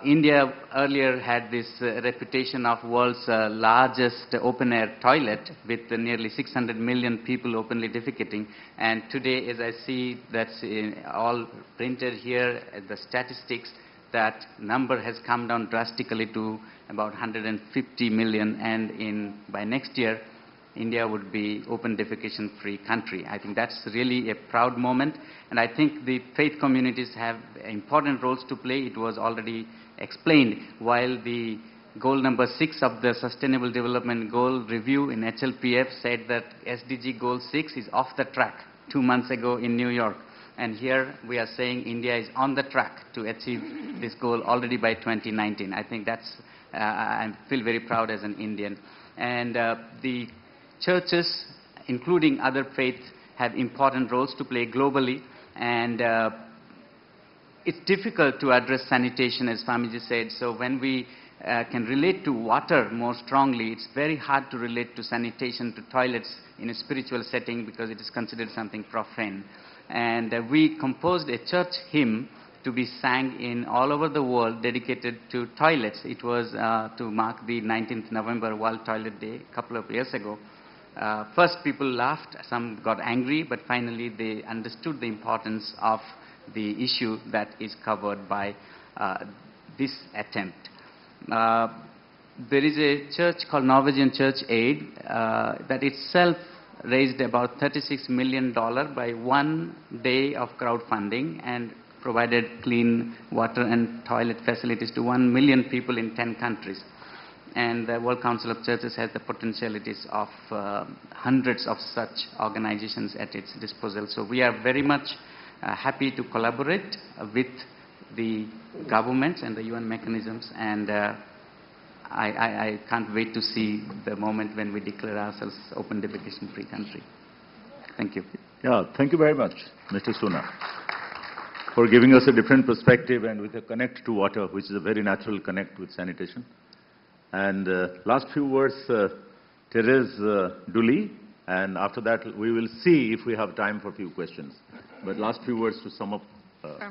India earlier had this reputation of world's largest open-air toilet with nearly 600 million people openly defecating. And today, as I see that's all printed here, the statistics, that number has come down drastically to about 150 million, and by next year, India would be open defecation-free country. I think that's really a proud moment, and I think the faith communities have important roles to play. It was already explained while the goal number 6 of the Sustainable Development Goal Review in HLPF said that SDG Goal 6 is off the track 2 months ago in New York. And here we are saying India is on the track to achieve this goal already by 2019. I think that's, I feel very proud as an Indian. And the churches, including other faiths, have important roles to play globally. And it's difficult to address sanitation, as Swamiji said. So when we can relate to water more strongly, it's very hard to relate to sanitation, to toilets in a spiritual setting, because it is considered something profane. And we composed a church hymn to be sang in all over the world dedicated to toilets. It was to mark the 19th November World Toilet Day a couple of years ago. First people laughed, some got angry, but finally they understood the importance of the issue that is covered by this attempt. There is a church called Norwegian Church Aid that itself raised about $36 million by one day of crowdfunding and provided clean water and toilet facilities to 1 million people in 10 countries. And the World Council of Churches has the potentialities of hundreds of such organizations at its disposal. So we are very much happy to collaborate with the governments and the UN mechanisms, and I can't wait to see the moment when we declare ourselves open defecation-free country. Thank you.
Yeah, thank you very much, Mr. Suna. for giving us a different perspective and with a connect to water, which is a very natural connect with sanitation. And last few words, Therese Dooley, and after that we will see if we have time for a few questions. But last few words to sum up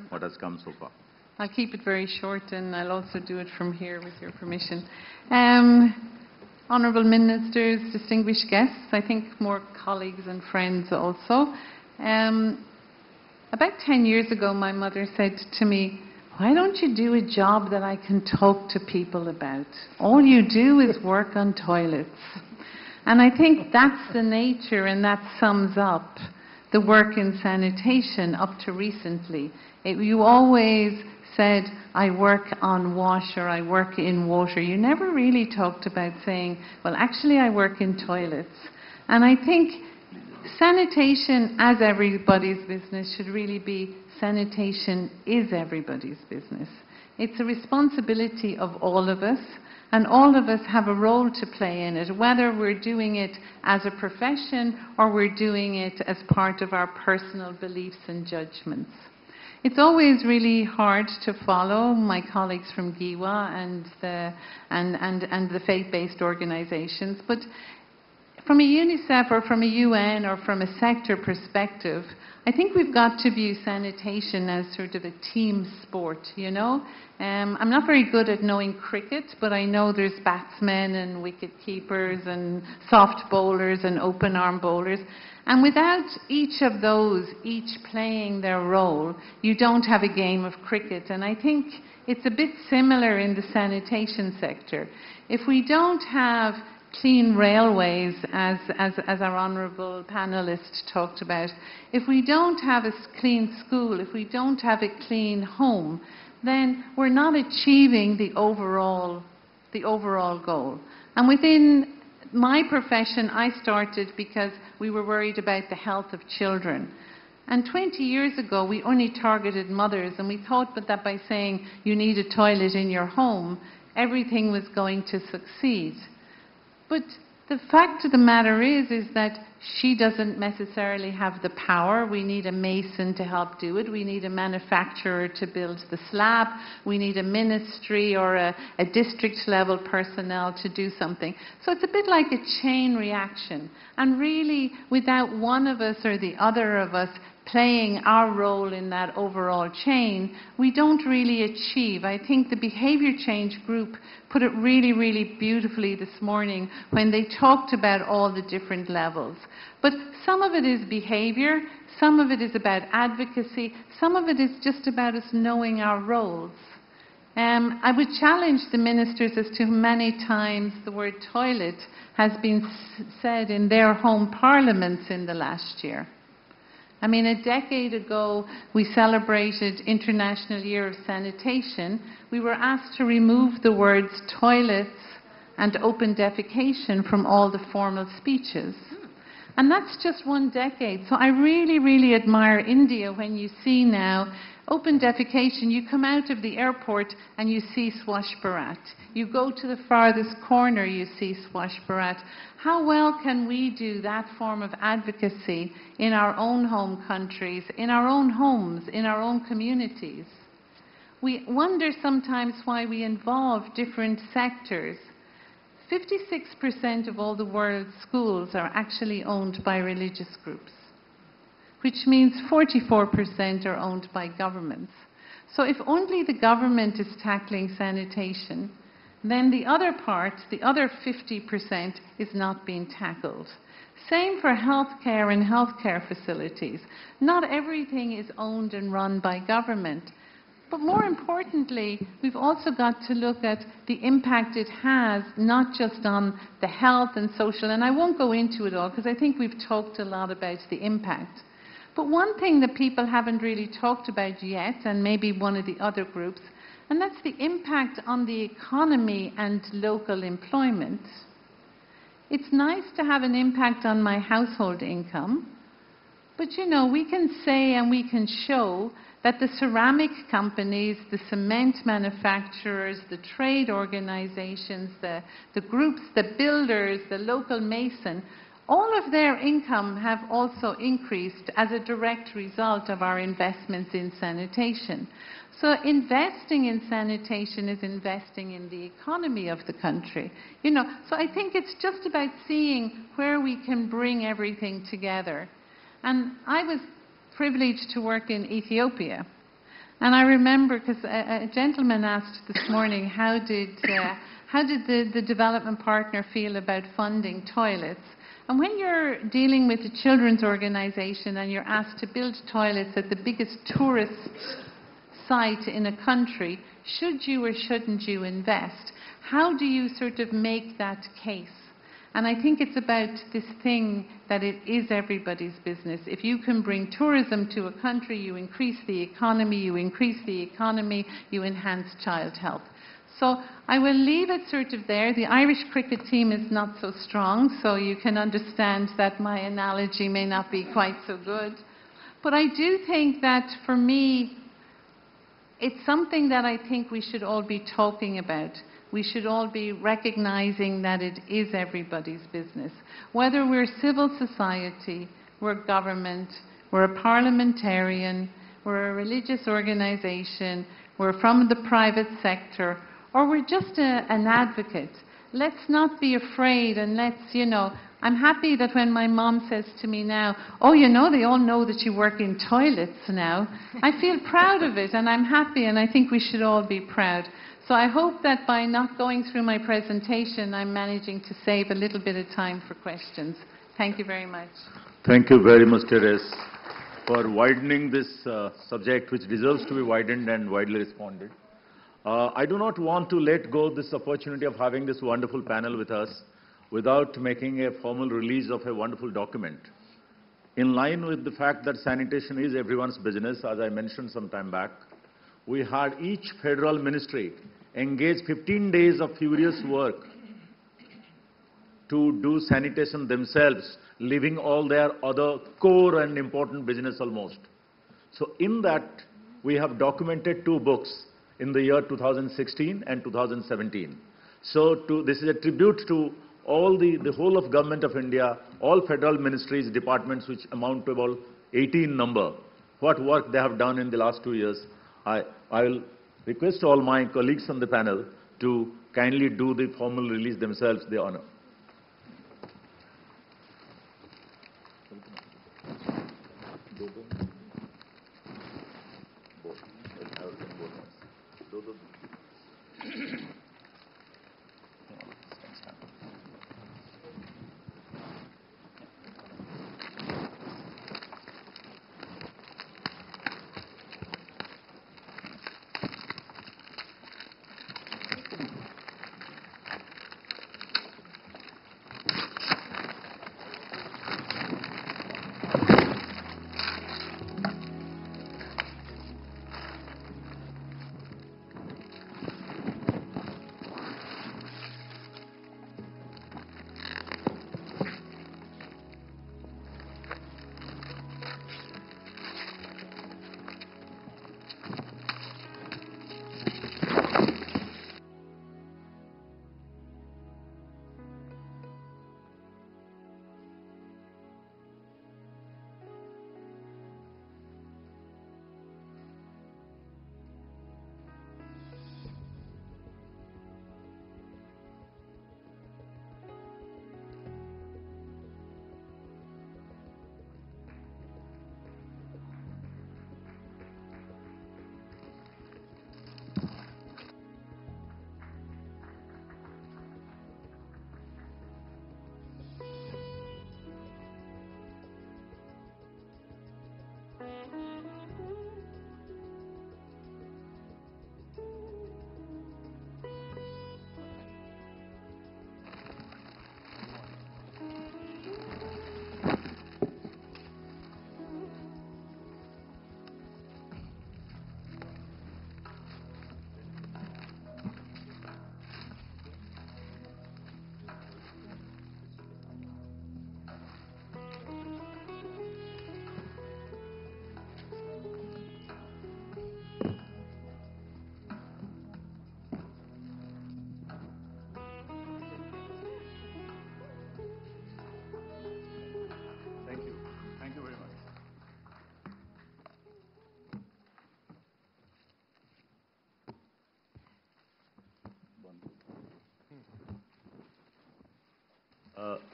what has come so far.
I'll keep it very short, and I'll also do it from here with your permission. Honourable Ministers, distinguished guests, I think more colleagues and friends also. About 10 years ago, my mother said to me, "Why don't you do a job that I can talk to people about? All you do is work on toilets." And I think that's the nature, and that sums up the work in sanitation up to recently. You always said, "I work on wash," or "I work in water." You never really talked about saying, "Well, actually I work in toilets." And I think sanitation as everybody's business should really be sanitation is everybody's business. It's a responsibility of all of us, and all of us have a role to play in it, whether we're doing it as a profession or we're doing it as part of our personal beliefs and judgments. It's always really hard to follow my colleagues from GIWA and the faith-based organizations, but from a UNICEF or from a UN or from a sector perspective, I think we've got to view sanitation as sort of a team sport, you know. I'm not very good at knowing cricket, but I know there's batsmen and wicket keepers and soft bowlers and open arm bowlers. And without each of those, each playing their role, you don't have a game of cricket. And I think it's a bit similar in the sanitation sector. If we don't have clean railways, as our honourable panellist talked about, if we don't have a clean school, if we don't have a clean home, then we're not achieving the overall goal. And within my profession, I started because we were worried about the health of children. And 20 years ago, we only targeted mothers, and we thought that by saying you need a toilet in your home, everything was going to succeed. But the fact of the matter is that she doesn't necessarily have the power. We need a mason to help do it. We need a manufacturer to build the slab. We need a ministry or a district level personnel to do something. So it's a bit like a chain reaction. And really, without one of us or the other of us playing our role in that overall chain, we don't really achieve. I think the behaviour change group put it really, really beautifully this morning when they talked about all the different levels. But some of it is behaviour, some of it is about advocacy, some of it is just about us knowing our roles. I would challenge the ministers as to how many times the word toilet has been said in their home parliaments in the last year. I mean, a decade ago, we celebrated International Year of Sanitation. We were asked to remove the words toilets and open defecation from all the formal speeches. And that's just one decade. So I really, really admire India when you see now open defecation. You come out of the airport and you see Swachh Bharat. You go to the farthest corner, you see Swachh Bharat. How well can we do that form of advocacy in our own home countries, in our own homes, in our own communities? We wonder sometimes why we involve different sectors. 56% of all the world's schools are actually owned by religious groups, which means 44% are owned by governments. So if only the government is tackling sanitation, then the other part, the other 50%, is not being tackled. Same for healthcare and healthcare facilities. Not everything is owned and run by government. But more importantly, we've also got to look at the impact it has, not just on the health and social, and I won't go into it all because I think we've talked a lot about the impact. But one thing that people haven't really talked about yet, and maybe one of the other groups, and that's the impact on the economy and local employment. It's nice to have an impact on my household income, but you know, we can say and we can show that the ceramic companies, the cement manufacturers, the trade organizations, the groups, the builders, the local mason, all of their income have also increased as a direct result of our investments in sanitation. So investing in sanitation is investing in the economy of the country. You know, so I think it's just about seeing where we can bring everything together. And I was privileged to work in Ethiopia. And I remember, because a gentleman asked this morning, how did the development partner feel about funding toilets? And when you're dealing with a children's organization and you're asked to build toilets at the biggest tourist site in a country, should you or shouldn't you invest? How do you sort of make that case? And I think it's about this thing that it is everybody's business. If you can bring tourism to a country, you increase the economy, you enhance child health. So I will leave it sort of there. The Irish cricket team is not so strong, so you can understand that my analogy may not be quite so good. But I do think that for me, it's something that I think we should all be talking about. We should all be recognizing that it is everybody's business. Whether we're civil society, we're government, we're a parliamentarian, we're a religious organization, we're from the private sector, or we're just an advocate. Let's not be afraid, and let's, you know, I'm happy that when my mom says to me now, oh, you know, they all know that you work in toilets now. I feel proud of it, and I'm happy, and I think we should all be proud. So I hope that by not going through my presentation, I'm managing to save a little bit of time for questions. Thank you very much.
Thank you very much, Therese, for widening this subject, which deserves to be widened and widely responded. I do not want to let go of this opportunity of having this wonderful panel with us without making a formal release of a wonderful document. In line with the fact that sanitation is everyone's business, as I mentioned some time back, we had each federal ministry engage 15 days of furious work to do sanitation themselves, leaving all their other core and important business almost. So in that, we have documented 2 books in the year 2016 and 2017. So this is a tribute to all the whole of Government of India, all federal ministries, departments, which amount to about 18 number, what work they have done in the last 2 years. I will request all my colleagues on the panel to kindly do the formal release themselves, the honor.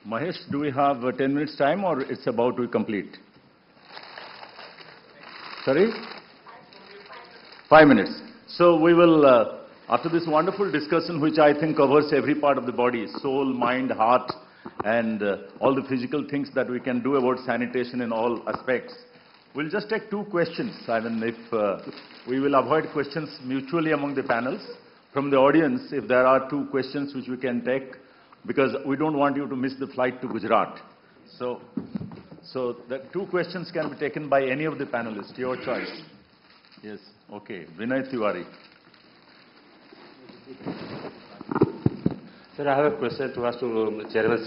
Mahesh, do we have 10 minutes time or it's about to be complete? Sorry? 5 minutes. So we will, after this wonderful discussion, which I think covers every part of the body, soul, mind, heart, and all the physical things that we can do about sanitation in all aspects, we'll just take 2 questions. I mean, if we will avoid questions mutually among the panels. From the audience, if there are 2 questions which we can take, because we don't want you to miss the flight to Gujarat. So the 2 questions can be taken by any of the panelists, your choice. Yes, okay. Vinay Tiwari.
Sir, I have a question to ask to Chairman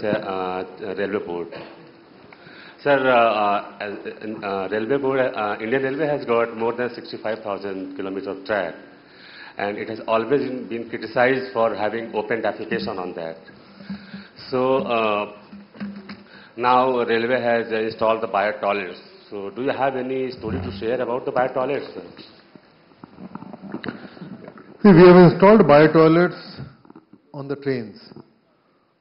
Railway Board. Sir, Railway Board, Indian Railway has got more than 65,000 kilometers of track, and it has always been criticized for having open defecation on that. So now Railway has installed the bio toilets. So do you have any story to share about the bio toilets, sir?
See, we have installed bio toilets on the trains.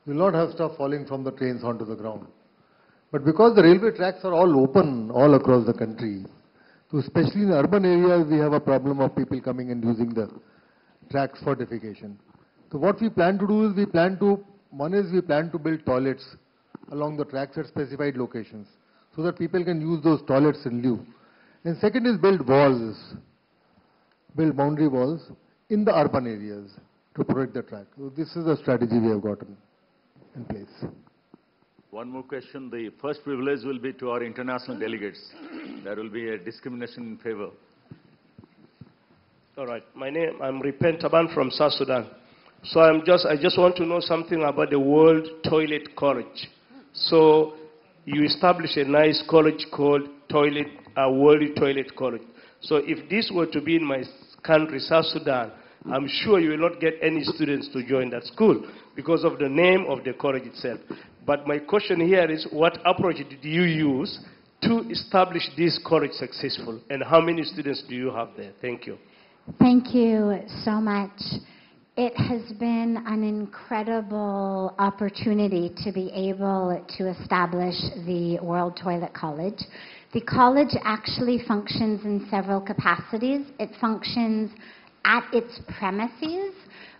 We will not have stuff falling from the trains onto the ground. But because the railway tracks are all open all across the country, so especially in urban areas, we have a problem of people coming and using the tracks for defecation. So what we plan to do is one is we plan to build toilets along the tracks at specified locations so that people can use those toilets in lieu. And second is build boundary walls in the urban areas to protect the track. So this is the strategy we have gotten in place.
One more question. The first privilege will be to our international delegates. There will be a discrimination in favor.
All right. I'm Ripen Taban from South Sudan. So I just want to know something about the World Toilet College. So you established a nice college called World Toilet College. So if this were to be in my country, South Sudan, I'm sure you will not get any students to join that school because of the name of the college itself. But my question here is, what approach did you use to establish this college successful, and how many students do you have there? Thank you.
Thank you so much. It has been an incredible opportunity to be able to establish the World Toilet College. The college actually functions in several capacities. It functions at its premises,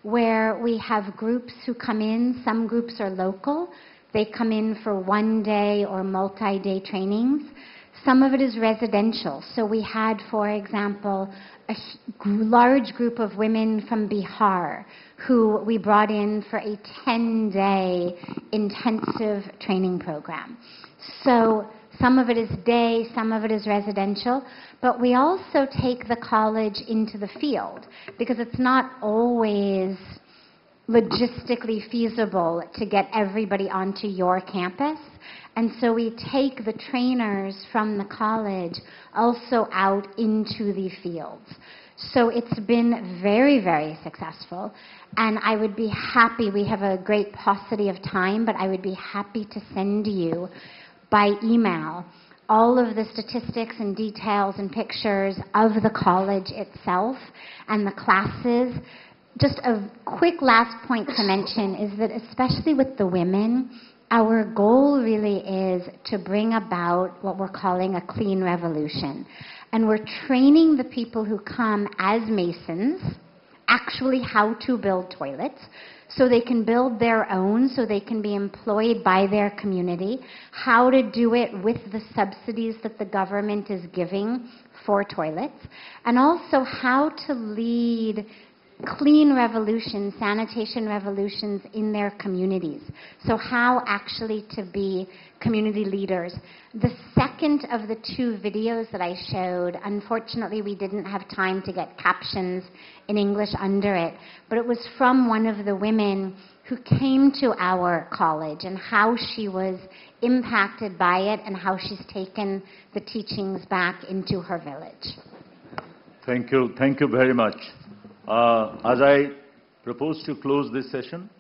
where we have groups who come in. Some groups are local. They come in for one-day or multi-day trainings. Some of it is residential. So we had, for example, a large group of women from Bihar who we brought in for a 10-day intensive training program. So some of it is day, some of it is residential, but we also take the college into the field because it's not always logistically feasible to get everybody onto your campus. And so we take the trainers from the college also out into the fields. So it's been very, very successful. And I would be happy, we have a great paucity of time, but I would be happy to send you by email all of the statistics and details and pictures of the college itself and the classes. Just a quick last point to mention is that especially with the women, our goal really is to bring about what we're calling a clean revolution. And we're training the people who come as masons actually how to build toilets so they can build their own, so they can be employed by their community, how to do it with the subsidies that the government is giving for toilets, and also how to lead clean revolutions, sanitation revolutions in their communities. So how actually to be community leaders. The second of the 2 videos that I showed, unfortunately we didn't have time to get captions in English under it, but it was from one of the women who came to our college and how she was impacted by it and how she's taken the teachings back into her village.
Thank you very much. As I propose to close this session,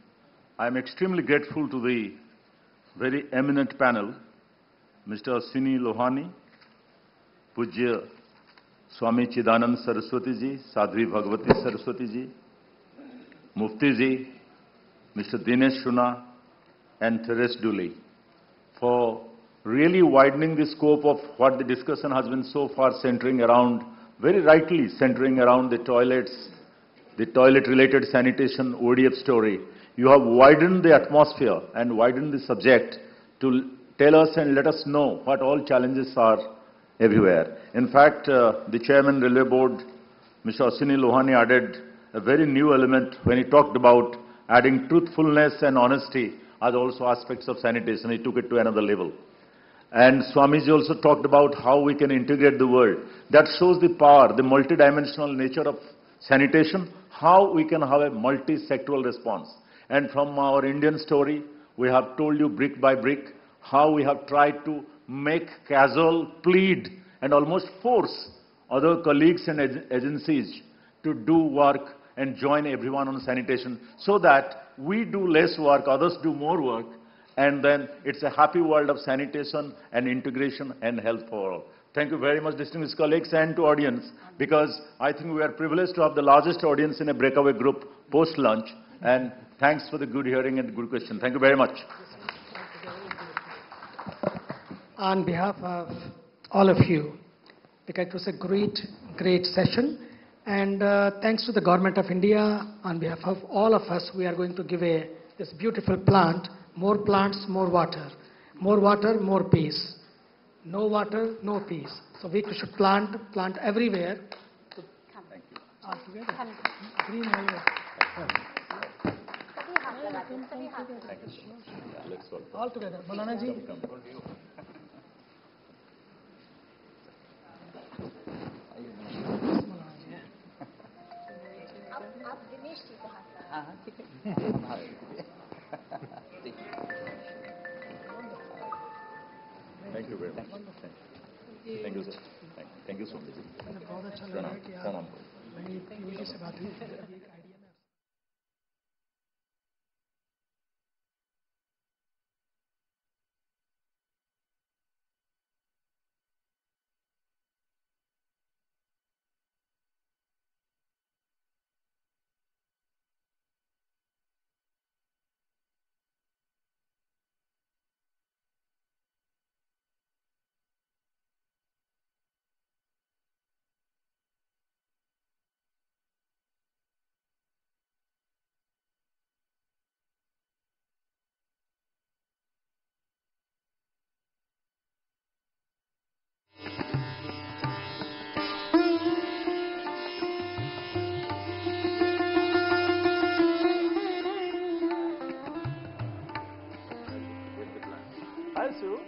I am extremely grateful to the very eminent panel, Mr. Aswini Lohani, Pujya Swami Chidanand Saraswati Ji, Sadhvi Bhagavati Saraswati Ji, Mufti Ji, Mr. Dinesh Shuna, and Therese Dooley for really widening the scope of what the discussion has been so far, centering around, very rightly centering around the toilets, the toilet-related sanitation ODF story. You have widened the atmosphere and widened the subject to tell us and let us know what all challenges are everywhere. In fact, the Chairman Railway Board, Mr. Ashwini Lohani, added a very new element when he talked about adding truthfulness and honesty as also aspects of sanitation. He took it to another level. And Swamiji also talked about how we can integrate the world. That shows the power, the multidimensional nature of sanitation, how we can have a multi-sectoral response. And from our Indian story, we have told you brick by brick how we have tried to make casual, plead, and almost force other colleagues and agencies to do work and join everyone on sanitation so that we do less work, others do more work, and then it's a happy world of sanitation and integration and health for all. Thank you very much, distinguished colleagues, and to audience, because I think we are privileged to have the largest audience in a breakaway group post-lunch, and thanks for the good hearing and good question. Thank you very much.
On behalf of all of you, because it was a great session, and thanks to the Government of India, on behalf of all of us, we are going to give this beautiful plant. More plants, more water. More water, more peace. No water, no peace. So we should plant everywhere.
Thank you.
All together. Green always. All together. Malana ji.
Thank you very much. Thank you, sir. Thank you so much.
बहुत अच्छा लगा कि आप नई पीढ़ी से बात हुई।
Hi, Sue.